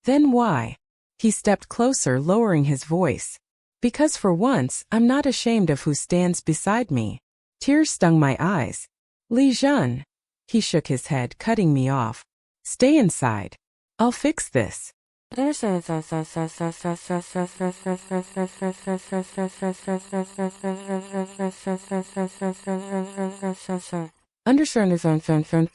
[SPEAKER 1] Then why? He stepped closer, lowering his voice. Because for once, I'm not ashamed of who stands beside me. Tears stung my eyes. Li Jun. He shook his head, cutting me off. Stay inside. I'll fix this.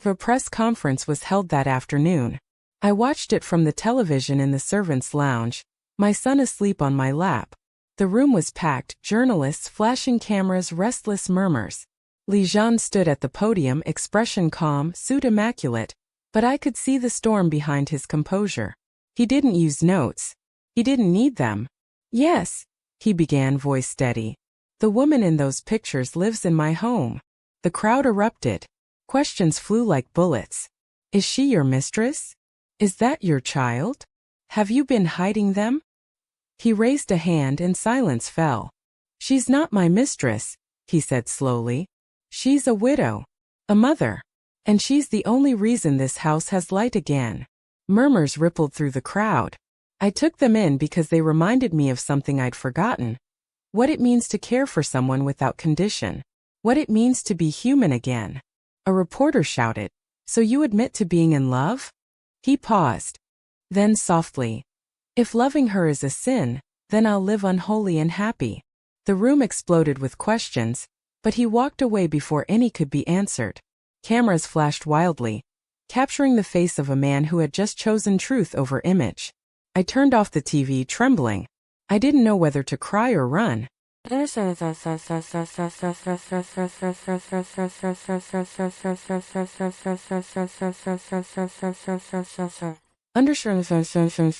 [SPEAKER 1] The press conference was held that afternoon. I watched it from the television in the servants' lounge, my son asleep on my lap. The room was packed, journalists, flashing cameras, restless murmurs. Li Jun stood at the podium, expression calm, suit immaculate, but I could see the storm behind his composure. He didn't use notes. He didn't need them. Yes, he began, voice steady. The woman in those pictures lives in my home. The crowd erupted. Questions flew like bullets. Is she your mistress? Is that your child? Have you been hiding them? He raised a hand and silence fell. She's not my mistress, he said slowly. She's a widow, a mother, and she's the only reason this house has light again. Murmurs rippled through the crowd. I took them in because they reminded me of something I'd forgotten. What it means to care for someone without condition. What it means to be human again. A reporter shouted, So you admit to being in love? He paused. Then softly, If loving her is a sin, then I'll live unholy and happy. The room exploded with questions, but he walked away before any could be answered. Cameras flashed wildly, capturing the face of a man who had just chosen truth over image. I turned off the TV, trembling. I didn't know whether to cry or run.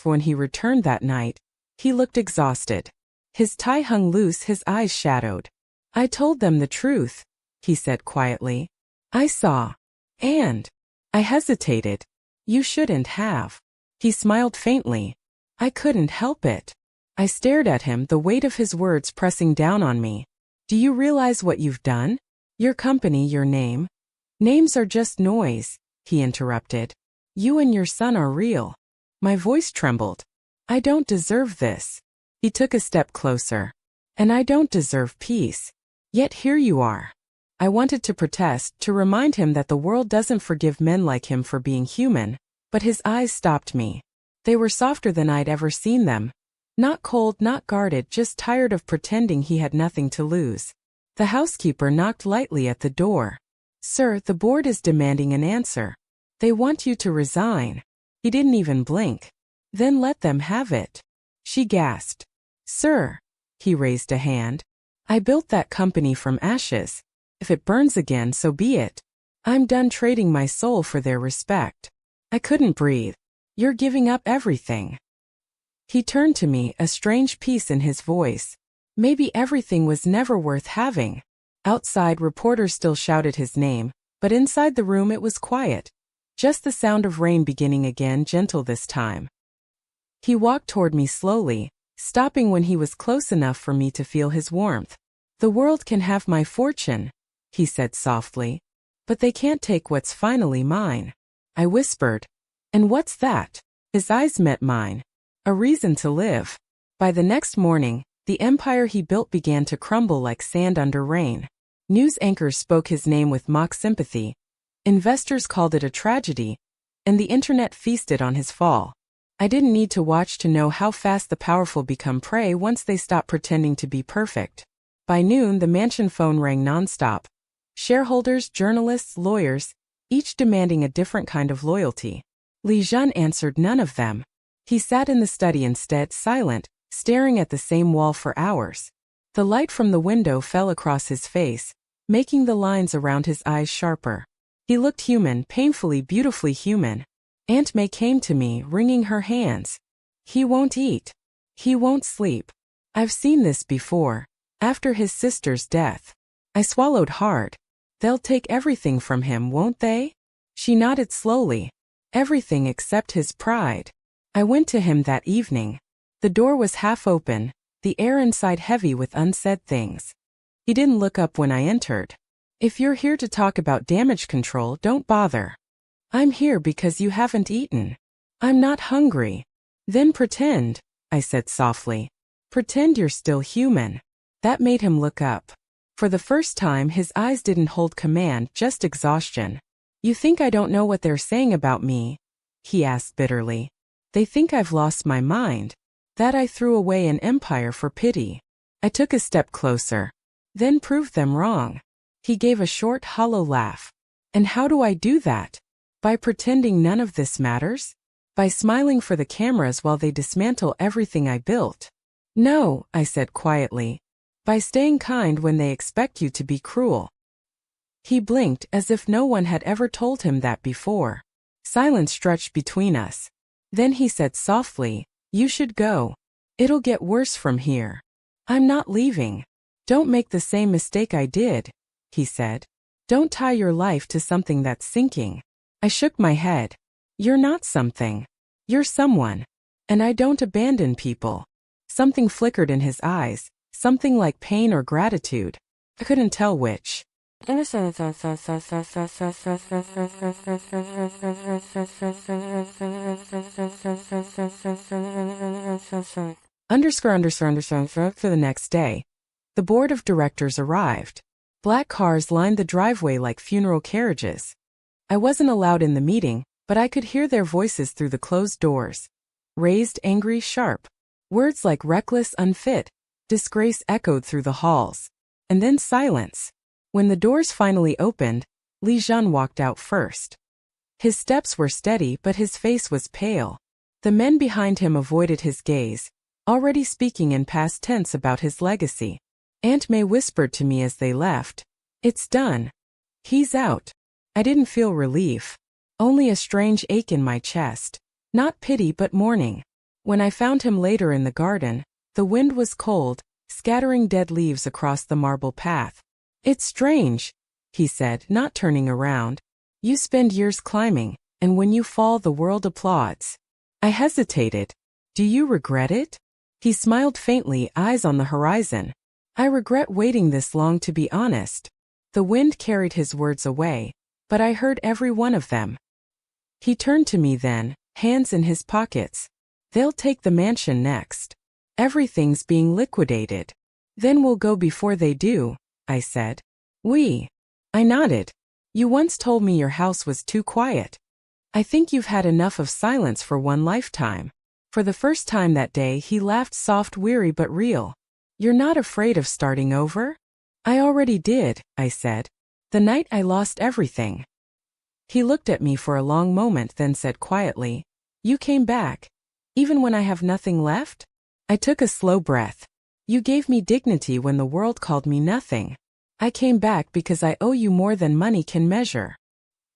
[SPEAKER 1] When he returned that night, he looked exhausted. His tie hung loose, his eyes shadowed. I told them the truth, he said quietly. I saw. And. I hesitated. You shouldn't have. He smiled faintly. I couldn't help it. I stared at him, the weight of his words pressing down on me. Do you realize what you've done? Your company, your name. Names are just noise, he interrupted. You and your son are real. My voice trembled. I don't deserve this. He took a step closer. And I don't deserve peace. Yet here you are. I wanted to protest, to remind him that the world doesn't forgive men like him for being human, but his eyes stopped me. They were softer than I'd ever seen them. Not cold, not guarded, just tired of pretending he had nothing to lose. The housekeeper knocked lightly at the door. Sir, the board is demanding an answer. They want you to resign. He didn't even blink. Then let them have it. She gasped. Sir. He raised a hand. I built that company from ashes. If it burns again, so be it. I'm done trading my soul for their respect. I couldn't breathe. You're giving up everything. He turned to me, a strange peace in his voice. Maybe everything was never worth having. Outside, reporters still shouted his name, but inside the room it was quiet. Just the sound of rain beginning again, gentle this time. He walked toward me slowly, stopping when he was close enough for me to feel his warmth. The world can have my fortune, he said softly, but they can't take what's finally mine. I whispered, and what's that? His eyes met mine. A reason to live. By the next morning, the empire he built began to crumble like sand under rain. News anchors spoke his name with mock sympathy. Investors called it a tragedy, and the internet feasted on his fall. I didn't need to watch to know how fast the powerful become prey once they stop pretending to be perfect. By noon, the mansion phone rang nonstop. Shareholders, journalists, lawyers, each demanding a different kind of loyalty. Li Jun answered none of them. He sat in the study instead, silent, staring at the same wall for hours. The light from the window fell across his face, making the lines around his eyes sharper. He looked human, painfully, beautifully human. Aunt May came to me, wringing her hands. He won't eat. He won't sleep. I've seen this before. After his sister's death. I swallowed hard. They'll take everything from him, won't they? She nodded slowly. Everything except his pride. I went to him that evening. The door was half open, the air inside heavy with unsaid things. He didn't look up when I entered. If you're here to talk about damage control, don't bother. I'm here because you haven't eaten. I'm not hungry. Then pretend, I said softly. Pretend you're still human. That made him look up. For the first time, his eyes didn't hold command, just exhaustion. You think I don't know what they're saying about me? He asked bitterly. They think I've lost my mind. That I threw away an empire for pity. I took a step closer. Then proved them wrong. He gave a short, hollow laugh. And how do I do that? By pretending none of this matters? By smiling for the cameras while they dismantle everything I built? No, I said quietly. By staying kind when they expect you to be cruel. He blinked as if no one had ever told him that before. Silence stretched between us. Then he said softly, you should go. It'll get worse from here. I'm not leaving. Don't make the same mistake I did, he said. Don't tie your life to something that's sinking. I shook my head. You're not something. You're someone. And I don't abandon people. Something flickered in his eyes, something like pain or gratitude. I couldn't tell which. For the next day, the board of directors arrived. Black cars lined the driveway like funeral carriages. I wasn't allowed in the meeting, but I could hear their voices through the closed doors. Raised, angry, sharp. Words like reckless, unfit, disgrace echoed through the halls. And then silence. When the doors finally opened, Li Jun walked out first. His steps were steady, but his face was pale. The men behind him avoided his gaze, already speaking in past tense about his legacy. Aunt May whispered to me as they left, "It's done. He's out." I didn't feel relief. Only a strange ache in my chest. Not pity but mourning. When I found him later in the garden, the wind was cold, scattering dead leaves across the marble path. "It's strange," he said, not turning around. "You spend years climbing, and when you fall the world applauds." I hesitated. "Do you regret it?" He smiled faintly, eyes on the horizon. "I regret waiting this long, to be honest." The wind carried his words away, but I heard every one of them. He turned to me then, hands in his pockets. "They'll take the mansion next. Everything's being liquidated. Then we'll go before they do," I said. "We." I nodded. "You once told me your house was too quiet. I think you've had enough of silence for one lifetime." For the first time that day he laughed, soft, weary but real. "You're not afraid of starting over?" "I already did," I said. "The night I lost everything." He looked at me for a long moment, then said quietly, "You came back. Even when I have nothing left?" I took a slow breath. "You gave me dignity when the world called me nothing. I came back because I owe you more than money can measure."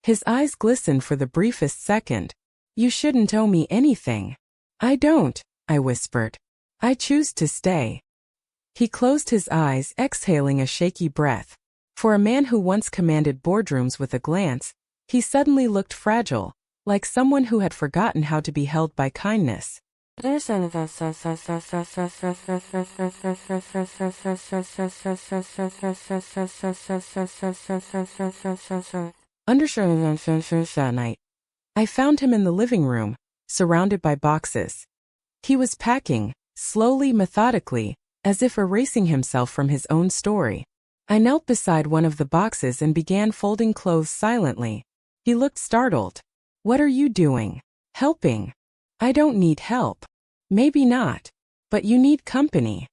[SPEAKER 1] His eyes glistened for the briefest second. "You shouldn't owe me anything." "I don't," I whispered. "I choose to stay." He closed his eyes, exhaling a shaky breath. For a man who once commanded boardrooms with a glance, he suddenly looked fragile, like someone who had forgotten how to be held by kindness. Night. I found him in the living room, surrounded by boxes. He was packing, slowly, methodically, as if erasing himself from his own story. I knelt beside one of the boxes and began folding clothes silently. He looked startled. "What are you doing?" "Helping." "I don't need help." "Maybe not. But you need company."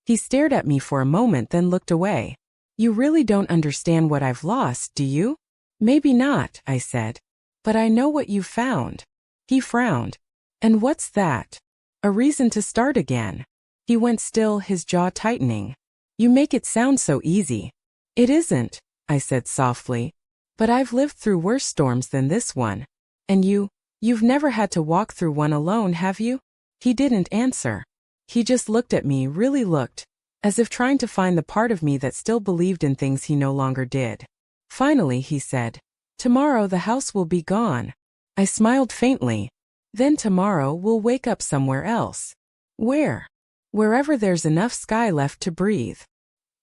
[SPEAKER 1] He stared at me for a moment, then looked away. "You really don't understand what I've lost, do you?" "Maybe not," I said. "But I know what you've found." He frowned. "And what's that?" "A reason to start again." He went still, his jaw tightening. "You make it sound so easy." "It isn't," I said softly. "But I've lived through worse storms than this one. And you've never had to walk through one alone, have you?" He didn't answer. He just looked at me, really looked, as if trying to find the part of me that still believed in things he no longer did. Finally, he said, "Tomorrow the house will be gone." I smiled faintly. "Then tomorrow we'll wake up somewhere else." "Where?" "Wherever there's enough sky left to breathe."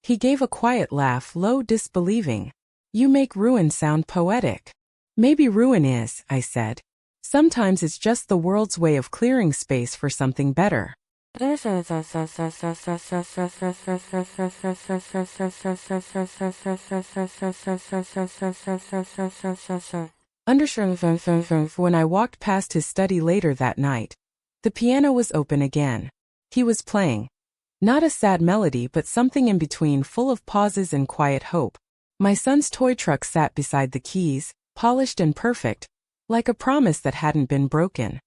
[SPEAKER 1] He gave a quiet laugh, low, disbelieving. "You make ruin sound poetic." "Maybe ruin is," I said. "Sometimes it's just the world's way of clearing space for something better." When I walked past his study later that night, the piano was open again. He was playing. Not a sad melody, but something in between, full of pauses and quiet hope. My son's toy truck sat beside the keys, polished and perfect, like a promise that hadn't been broken.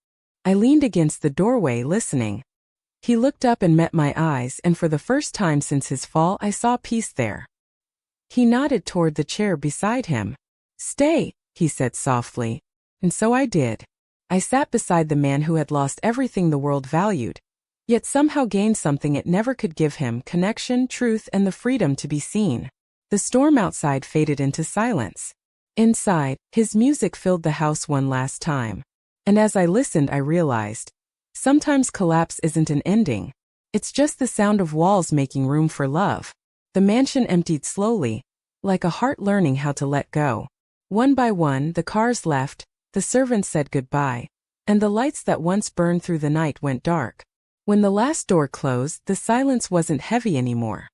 [SPEAKER 1] I leaned against the doorway, listening. He looked up and met my eyes, and for the first time since his fall, I saw peace there. He nodded toward the chair beside him. "Stay," he said softly. And so I did. I sat beside the man who had lost everything the world valued, yet somehow gained something it never could give him: connection, truth, and the freedom to be seen. The storm outside faded into silence. Inside, his music filled the house one last time. And as I listened, I realized, sometimes collapse isn't an ending. It's just the sound of walls making room for love. The mansion emptied slowly, like a heart learning how to let go. One by one, the cars left, the servants said goodbye, and the lights that once burned through the night went dark. When the last door closed, the silence wasn't heavy anymore.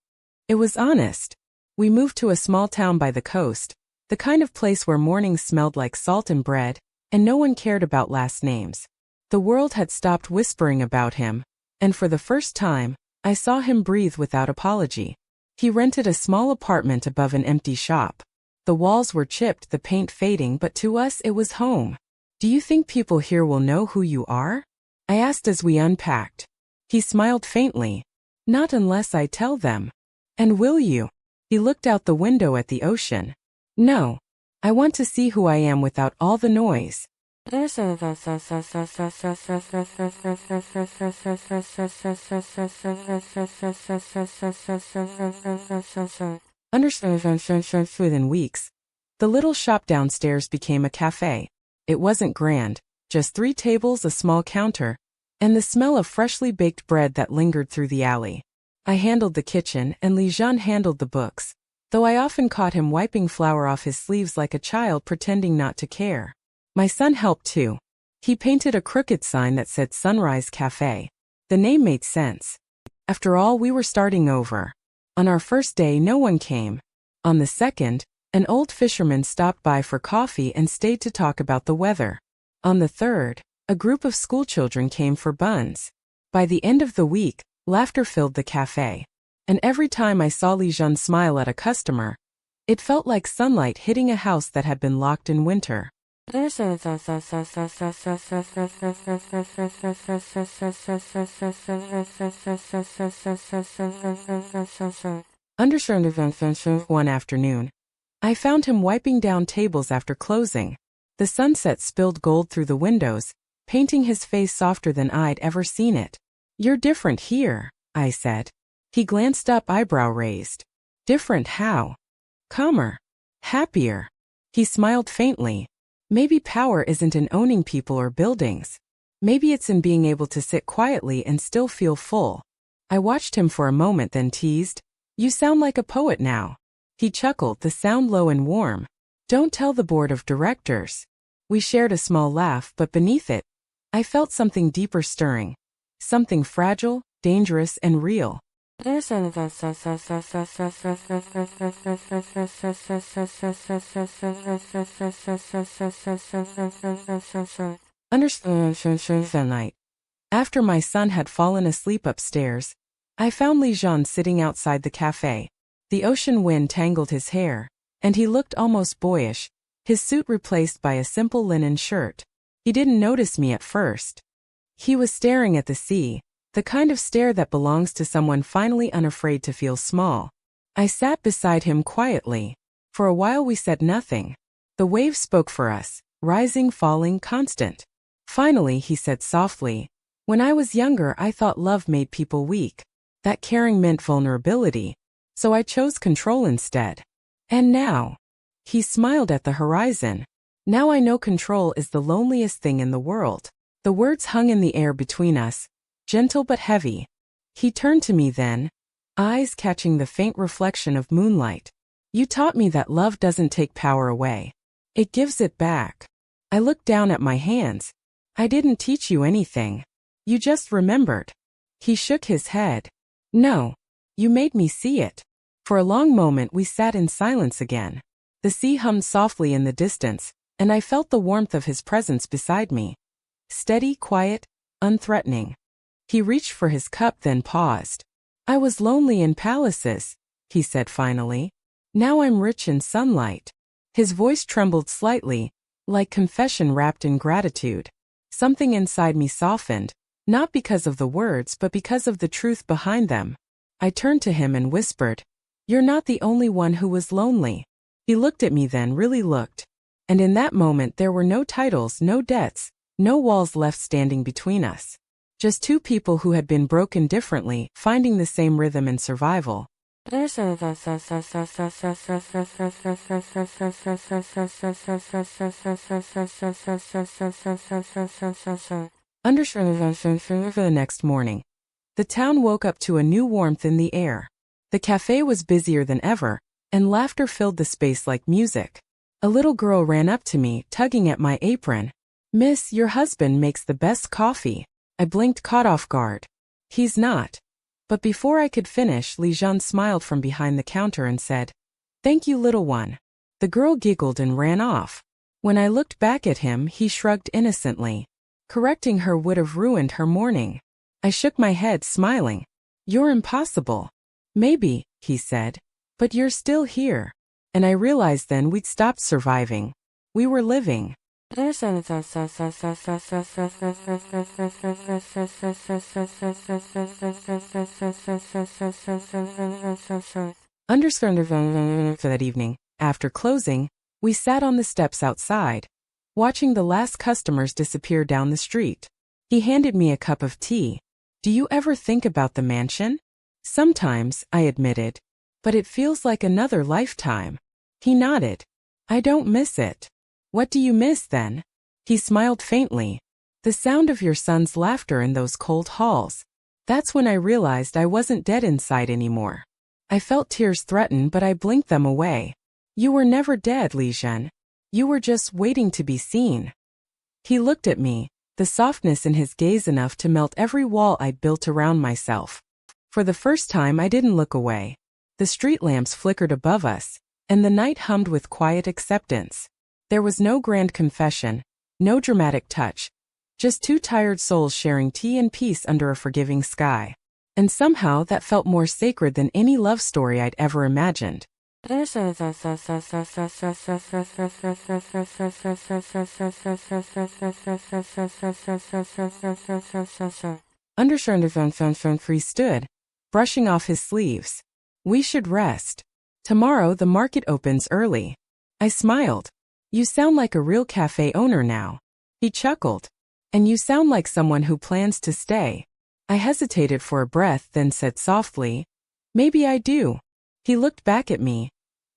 [SPEAKER 1] It was honest. We moved to a small town by the coast, the kind of place where mornings smelled like salt and bread, and no one cared about last names. The world had stopped whispering about him, and for the first time, I saw him breathe without apology. He rented a small apartment above an empty shop. The walls were chipped, the paint fading, but to us it was home. "Do you think people here will know who you are?" I asked as we unpacked. He smiled faintly. "Not unless I tell them." "And will you?" He looked out the window at the ocean. "No. I want to see who I am without all the noise." Within weeks, the little shop downstairs became a cafe. It wasn't grand, just 3 tables, a small counter, and the smell of freshly baked bread that lingered through the alley. I handled the kitchen, and Lijean handled the books, though I often caught him wiping flour off his sleeves like a child pretending not to care. My son helped too. He painted a crooked sign that said Sunrise Cafe. The name made sense. After all, we were starting over. On our first day, no one came. On the second, an old fisherman stopped by for coffee and stayed to talk about the weather. On the third, a group of schoolchildren came for buns. By the end of the week, laughter filled the cafe. And every time I saw Lijean smile at a customer, it felt like sunlight hitting a house that had been locked in winter. One afternoon, I found him wiping down tables after closing. The sunset spilled gold through the windows, painting his face softer than I'd ever seen it. "You're different here," I said. He glanced up, eyebrow raised. "Different how?" "Calmer. Happier." He smiled faintly. "Maybe power isn't in owning people or buildings. Maybe it's in being able to sit quietly and still feel full." I watched him for a moment, then teased, "You sound like a poet now." He chuckled, the sound low and warm. "Don't tell the board of directors." We shared a small laugh, but beneath it, I felt something deeper stirring. Something fragile, dangerous, and real. That night, after my son had fallen asleep upstairs, I found Lijon sitting outside the cafe. The ocean wind tangled his hair, and he looked almost boyish, his suit replaced by a simple linen shirt. He didn't notice me at first. He was staring at the sea, the kind of stare that belongs to someone finally unafraid to feel small. I sat beside him quietly. For a while we said nothing. The waves spoke for us, rising, falling, constant. Finally he said softly, "When I was younger I thought love made people weak. That caring meant vulnerability. So I chose control instead. And now," he smiled at the horizon, "now I know control is the loneliest thing in the world." The words hung in the air between us, gentle but heavy. He turned to me then, eyes catching the faint reflection of moonlight. "You taught me that love doesn't take power away. It gives it back." I looked down at my hands. "I didn't teach you anything. You just remembered." He shook his head. "No. You made me see it." For a long moment we sat in silence again. The sea hummed softly in the distance, and I felt the warmth of his presence beside me. Steady, quiet, unthreatening. He reached for his cup then paused. "I was lonely in palaces," he said finally. "Now I'm rich in sunlight." His voice trembled slightly, like confession wrapped in gratitude. Something inside me softened, not because of the words but because of the truth behind them. I turned to him and whispered, "You're not the only one who was lonely." He looked at me then, really looked. And in that moment there were no titles, no debts, no walls left standing between us. Just two people who had been broken differently, finding the same rhythm and survival. The next morning, the town woke up to a new warmth in the air. The cafe was busier than ever, and laughter filled the space like music. A little girl ran up to me, tugging at my apron. "Miss, your husband makes the best coffee." I blinked, caught off guard. "He's not." But before I could finish, Lijon smiled from behind the counter and said, "Thank you, little one." The girl giggled and ran off. When I looked back at him, he shrugged innocently. Correcting her would have ruined her morning. I shook my head, smiling. "You're impossible." "Maybe," he said, "but you're still here." And I realized then we'd stopped surviving. We were living. For that evening, after closing, we sat on the steps outside, watching the last customers disappear down the street. He handed me a cup of tea. "Do you ever think about the mansion?" "Sometimes," I admitted, "but it feels like another lifetime." He nodded. "I don't miss it." "What do you miss then?" He smiled faintly. "The sound of your son's laughter in those cold halls." That's when I realized I wasn't dead inside anymore. I felt tears threaten, but I blinked them away. "You were never dead, Lijon. You were just waiting to be seen." He looked at me, the softness in his gaze enough to melt every wall I'd built around myself. For the first time I didn't look away. The street lamps flickered above us, and the night hummed with quiet acceptance. There was no grand confession, no dramatic touch, just two tired souls sharing tea and peace under a forgiving sky. And somehow that felt more sacred than any love story I'd ever imagined. He stood, brushing off his sleeves. "We should rest. Tomorrow the market opens early." I smiled. "You sound like a real cafe owner now." He chuckled. "And you sound like someone who plans to stay." I hesitated for a breath, then said softly, "Maybe I do." He looked back at me,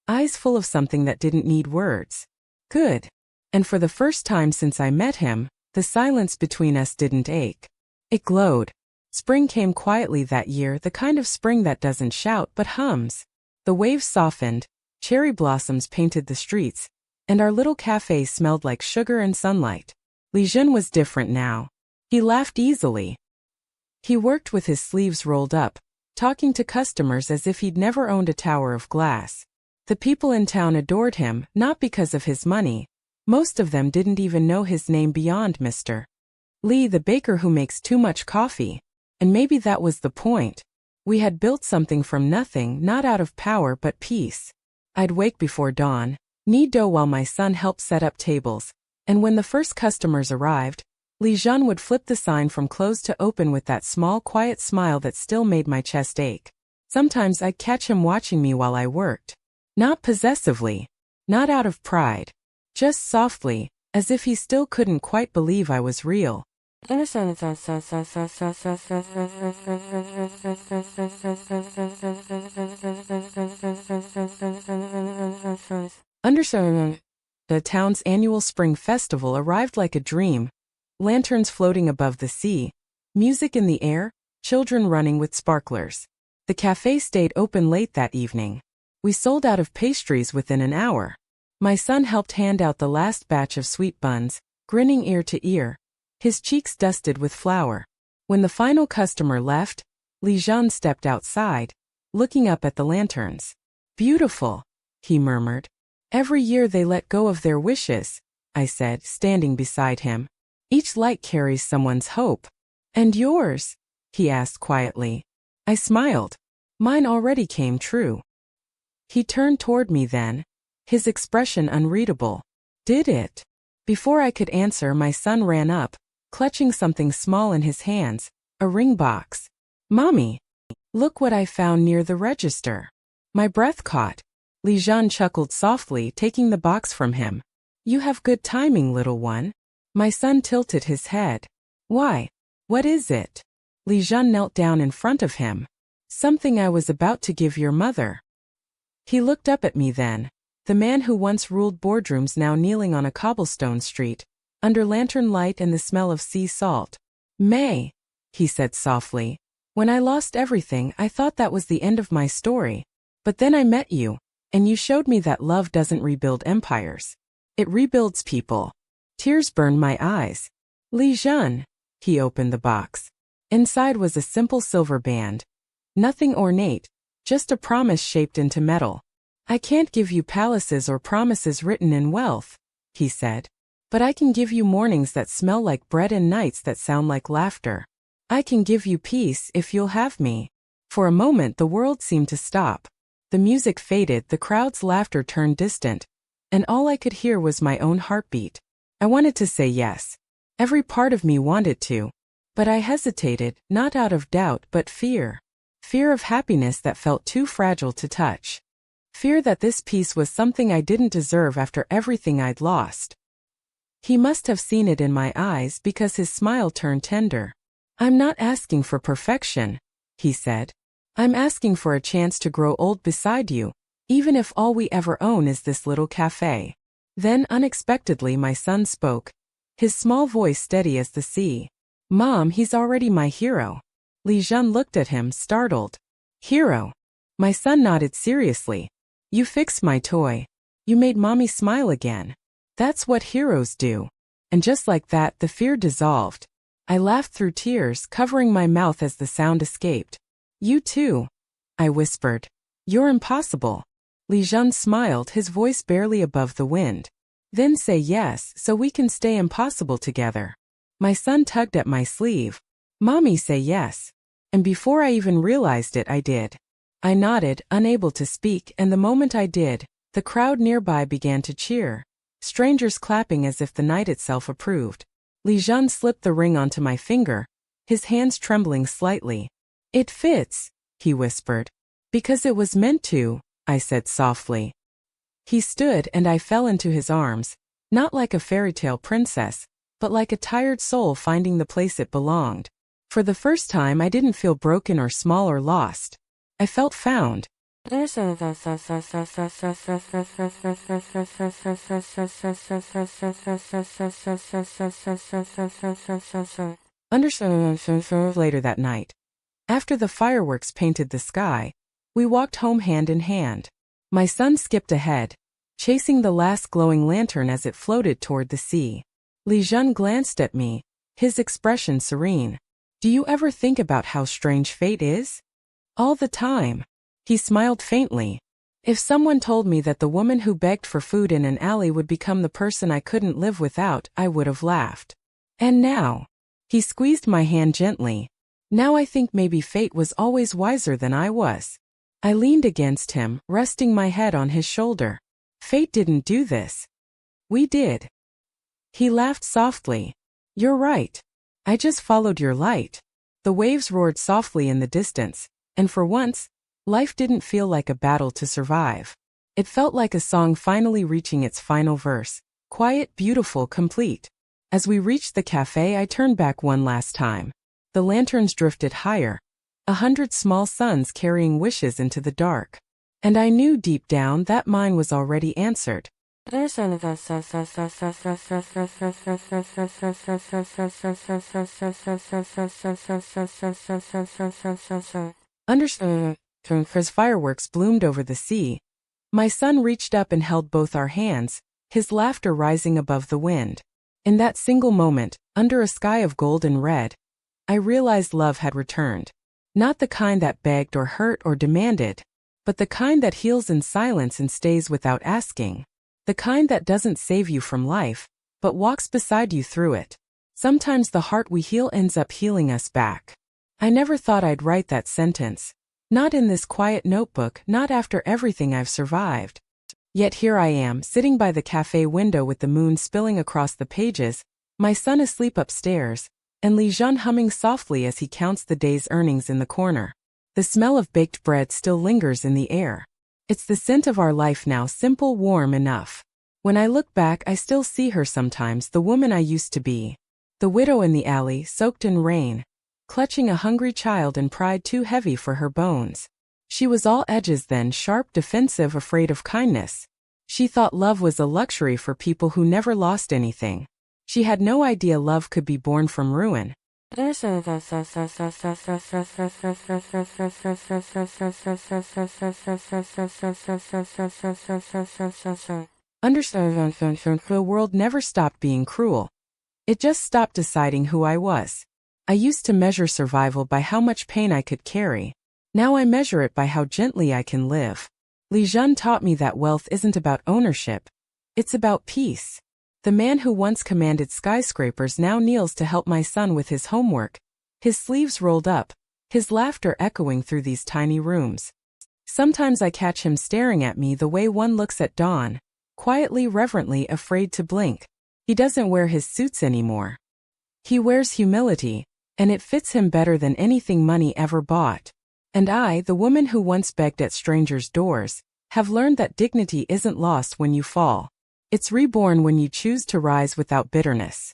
[SPEAKER 1] eyes full of something that didn't need words. "Good." And for the first time since I met him, the silence between us didn't ache. It glowed. Spring came quietly that year, the kind of spring that doesn't shout but hums. The waves softened, cherry blossoms painted the streets, and our little cafe smelled like sugar and sunlight. Lijon was different now. He laughed easily. He worked with his sleeves rolled up, talking to customers as if he'd never owned a tower of glass. The people in town adored him, not because of his money. Most of them didn't even know his name beyond Mr. Lee, the baker who makes too much coffee. And maybe that was the point. We had built something from nothing, not out of power but peace. I'd wake before dawn, knead dough while my son helped set up tables, and when the first customers arrived, Li Jean would flip the sign from closed to open with that small, quiet smile that still made my chest ache. Sometimes I'd catch him watching me while I worked. Not possessively, not out of pride, just softly, as if he still couldn't quite believe I was real. Understand. The town's annual spring festival arrived like a dream. Lanterns floating above the sea, music in the air, children running with sparklers. The cafe stayed open late that evening. We sold out of pastries within an hour. My son helped hand out the last batch of sweet buns, grinning ear to ear, his cheeks dusted with flour. When the final customer left, Li Jean stepped outside, looking up at the lanterns. Beautiful, he murmured. Every year they let go of their wishes, I said, standing beside him. Each light carries someone's hope. And yours? He asked quietly. I smiled. Mine already came true. He turned toward me then, his expression unreadable. Did it? Before I could answer, my son ran up, clutching something small in his hands, a ring box. Mommy, look what I found near the register. My breath caught. Li Jean chuckled softly, taking the box from him. You have good timing, little one. My son tilted his head. Why? What is it? Li Jean knelt down in front of him. Something I was about to give your mother. He looked up at me then, the man who once ruled boardrooms now kneeling on a cobblestone street, under lantern light and the smell of sea salt. May, he said softly, when I lost everything I thought that was the end of my story. But then I met you, and you showed me that love doesn't rebuild empires. It rebuilds people. Tears burned my eyes. Li Jean, he opened the box. Inside was a simple silver band. Nothing ornate, just a promise shaped into metal. I can't give you palaces or promises written in wealth, he said. But I can give you mornings that smell like bread and nights that sound like laughter. I can give you peace if you'll have me. For a moment the world seemed to stop. The music faded, the crowd's laughter turned distant, and all I could hear was my own heartbeat. I wanted to say yes. Every part of me wanted to. But I hesitated, not out of doubt but fear. Fear of happiness that felt too fragile to touch. Fear that this peace was something I didn't deserve after everything I'd lost. He must have seen it in my eyes because his smile turned tender. I'm not asking for perfection, he said. I'm asking for a chance to grow old beside you, even if all we ever own is this little cafe. Then unexpectedly my son spoke, his small voice steady as the sea. Mom, he's already my hero. Li Jean looked at him, startled. Hero? My son nodded seriously. You fixed my toy. You made Mommy smile again. That's what heroes do. And just like that, the fear dissolved. I laughed through tears, covering my mouth as the sound escaped. You too, I whispered. You're impossible. Li Jean smiled, his voice barely above the wind. Then say yes, so we can stay impossible together. My son tugged at my sleeve. Mommy, say yes. And before I even realized it, I did. I nodded, unable to speak, and the moment I did, the crowd nearby began to cheer, strangers clapping as if the night itself approved. Li Jean slipped the ring onto my finger, his hands trembling slightly. It fits, he whispered. Because it was meant to, I said softly. He stood and I fell into his arms, not like a fairy tale princess, but like a tired soul finding the place it belonged. For the first time I didn't feel broken or small or lost. I felt found. Later that night, after the fireworks painted the sky, we walked home hand in hand. My son skipped ahead, chasing the last glowing lantern as it floated toward the sea. Li Jean glanced at me, his expression serene. Do you ever think about how strange fate is? All the time. He smiled faintly. If someone told me that the woman who begged for food in an alley would become the person I couldn't live without, I would have laughed. And now? He squeezed my hand gently. Now I think maybe fate was always wiser than I was. I leaned against him, resting my head on his shoulder. Fate didn't do this. We did. He laughed softly. You're right. I just followed your light. The waves roared softly in the distance, and for once, life didn't feel like a battle to survive. It felt like a song finally reaching its final verse. Quiet, beautiful, complete. As we reached the cafe, I turned back one last time. The lanterns drifted higher, 100 small suns carrying wishes into the dark. And I knew deep down that mine was already answered. Understood. As fireworks bloomed over the sea, my son reached up and held both our hands, his laughter rising above the wind. In that single moment, under a sky of gold and red, I realized love had returned. Not the kind that begged or hurt or demanded, but the kind that heals in silence and stays without asking. The kind that doesn't save you from life, but walks beside you through it. Sometimes the heart we heal ends up healing us back. I never thought I'd write that sentence. Not in this quiet notebook, not after everything I've survived. Yet here I am, sitting by the cafe window with the moon spilling across the pages, my son asleep upstairs, and Li Jean humming softly as he counts the day's earnings in the corner. The smell of baked bread still lingers in the air. It's the scent of our life now, simple, warm enough. When I look back, I still see her sometimes, the woman I used to be. The widow in the alley, soaked in rain, clutching a hungry child and pride too heavy for her bones. She was all edges then, sharp, defensive, afraid of kindness. She thought love was a luxury for people who never lost anything. She had no idea love could be born from ruin. Understand, the world never stopped being cruel. It just stopped deciding who I was. I used to measure survival by how much pain I could carry. Now I measure it by how gently I can live. Li Jean taught me that wealth isn't about ownership. It's about peace. The man who once commanded skyscrapers now kneels to help my son with his homework, his sleeves rolled up, his laughter echoing through these tiny rooms. Sometimes I catch him staring at me the way one looks at dawn, quietly, reverently, afraid to blink. He doesn't wear his suits anymore. He wears humility, and it fits him better than anything money ever bought. And I, the woman who once begged at strangers' doors, have learned that dignity isn't lost when you fall. It's reborn when you choose to rise without bitterness.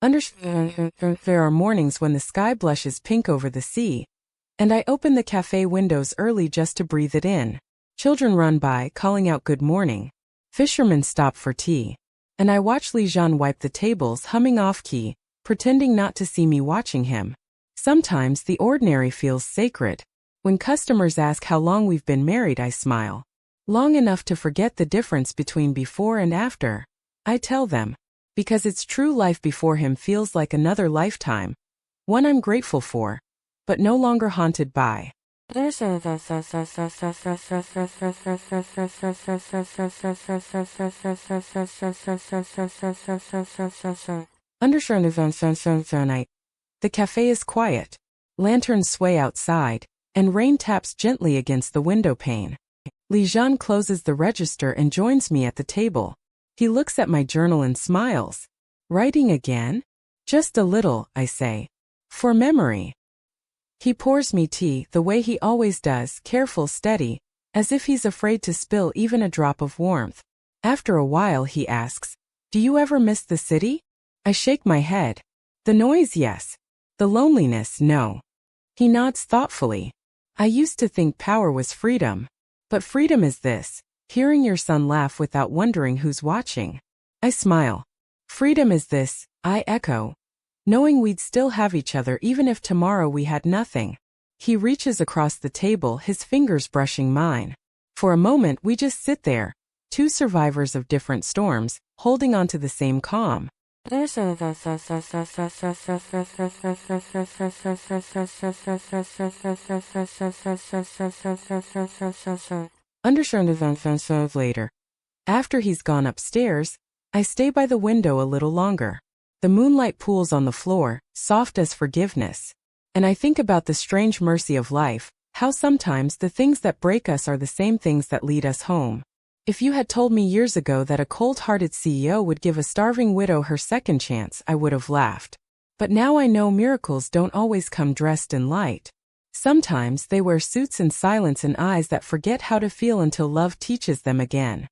[SPEAKER 1] Understand, there are mornings when the sky blushes pink over the sea, and I open the cafe windows early just to breathe it in. Children run by, calling out good morning. Fishermen stop for tea. And I watch Li Jean wipe the tables, humming off-key, pretending not to see me watching him. Sometimes the ordinary feels sacred. When customers ask how long we've been married, I smile. Long enough to forget the difference between before and after. I tell them. Because it's true, life before him feels like another lifetime. One I'm grateful for, but no longer haunted by. Understand, the cafe is quiet. Lanterns sway outside, and rain taps gently against the window pane. Li Jean closes the register and joins me at the table. He looks at my journal and smiles. Writing again? Just a little, I say. For memory. He pours me tea the way he always does, careful, steady, as if he's afraid to spill even a drop of warmth. After a while he asks, "Do you ever miss the city?" I shake my head. The noise, yes. The loneliness, no. He nods thoughtfully. I used to think power was freedom. But freedom is this, hearing your son laugh without wondering who's watching. I smile. Freedom is this, I echo. Knowing we'd still have each other even if tomorrow we had nothing. He reaches across the table, his fingers brushing mine. For a moment we just sit there, two survivors of different storms, holding on to the same calm. Understand later. After he's gone upstairs, I stay by the window a little longer. The moonlight pools on the floor, soft as forgiveness. And I think about the strange mercy of life, how sometimes the things that break us are the same things that lead us home. If you had told me years ago that a cold-hearted CEO would give a starving widow her second chance, I would have laughed. But now I know miracles don't always come dressed in light. Sometimes they wear suits in silence and eyes that forget how to feel until love teaches them again.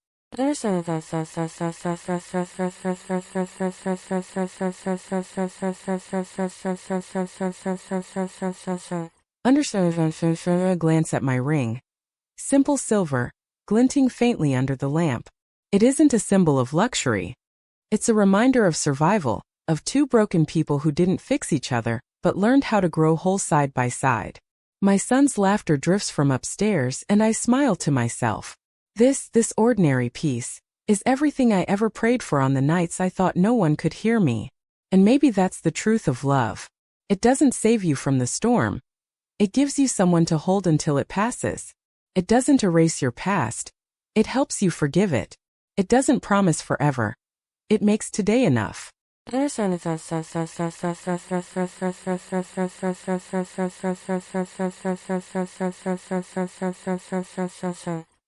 [SPEAKER 1] Understand glance at my ring. Simple silver, glinting faintly under the lamp. It isn't a symbol of luxury. It's a reminder of survival, of two broken people who didn't fix each other, but learned how to grow whole side by side. My son's laughter drifts from upstairs and I smile to myself. This ordinary peace, is everything I ever prayed for on the nights I thought no one could hear me. And maybe that's the truth of love. It doesn't save you from the storm. It gives you someone to hold until it passes. It doesn't erase your past. It helps you forgive it. It doesn't promise forever. It makes today enough.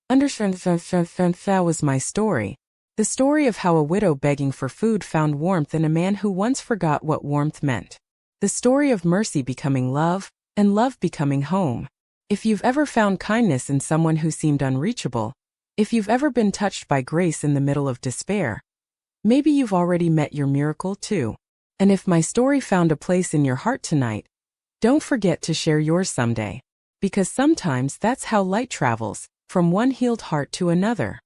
[SPEAKER 1] Understand that was my story. The story of how a widow begging for food found warmth in a man who once forgot what warmth meant. The story of mercy becoming love, and love becoming home. If you've ever found kindness in someone who seemed unreachable, if you've ever been touched by grace in the middle of despair, maybe you've already met your miracle too. And if my story found a place in your heart tonight, don't forget to share yours someday. Because sometimes that's how light travels, from one healed heart to another.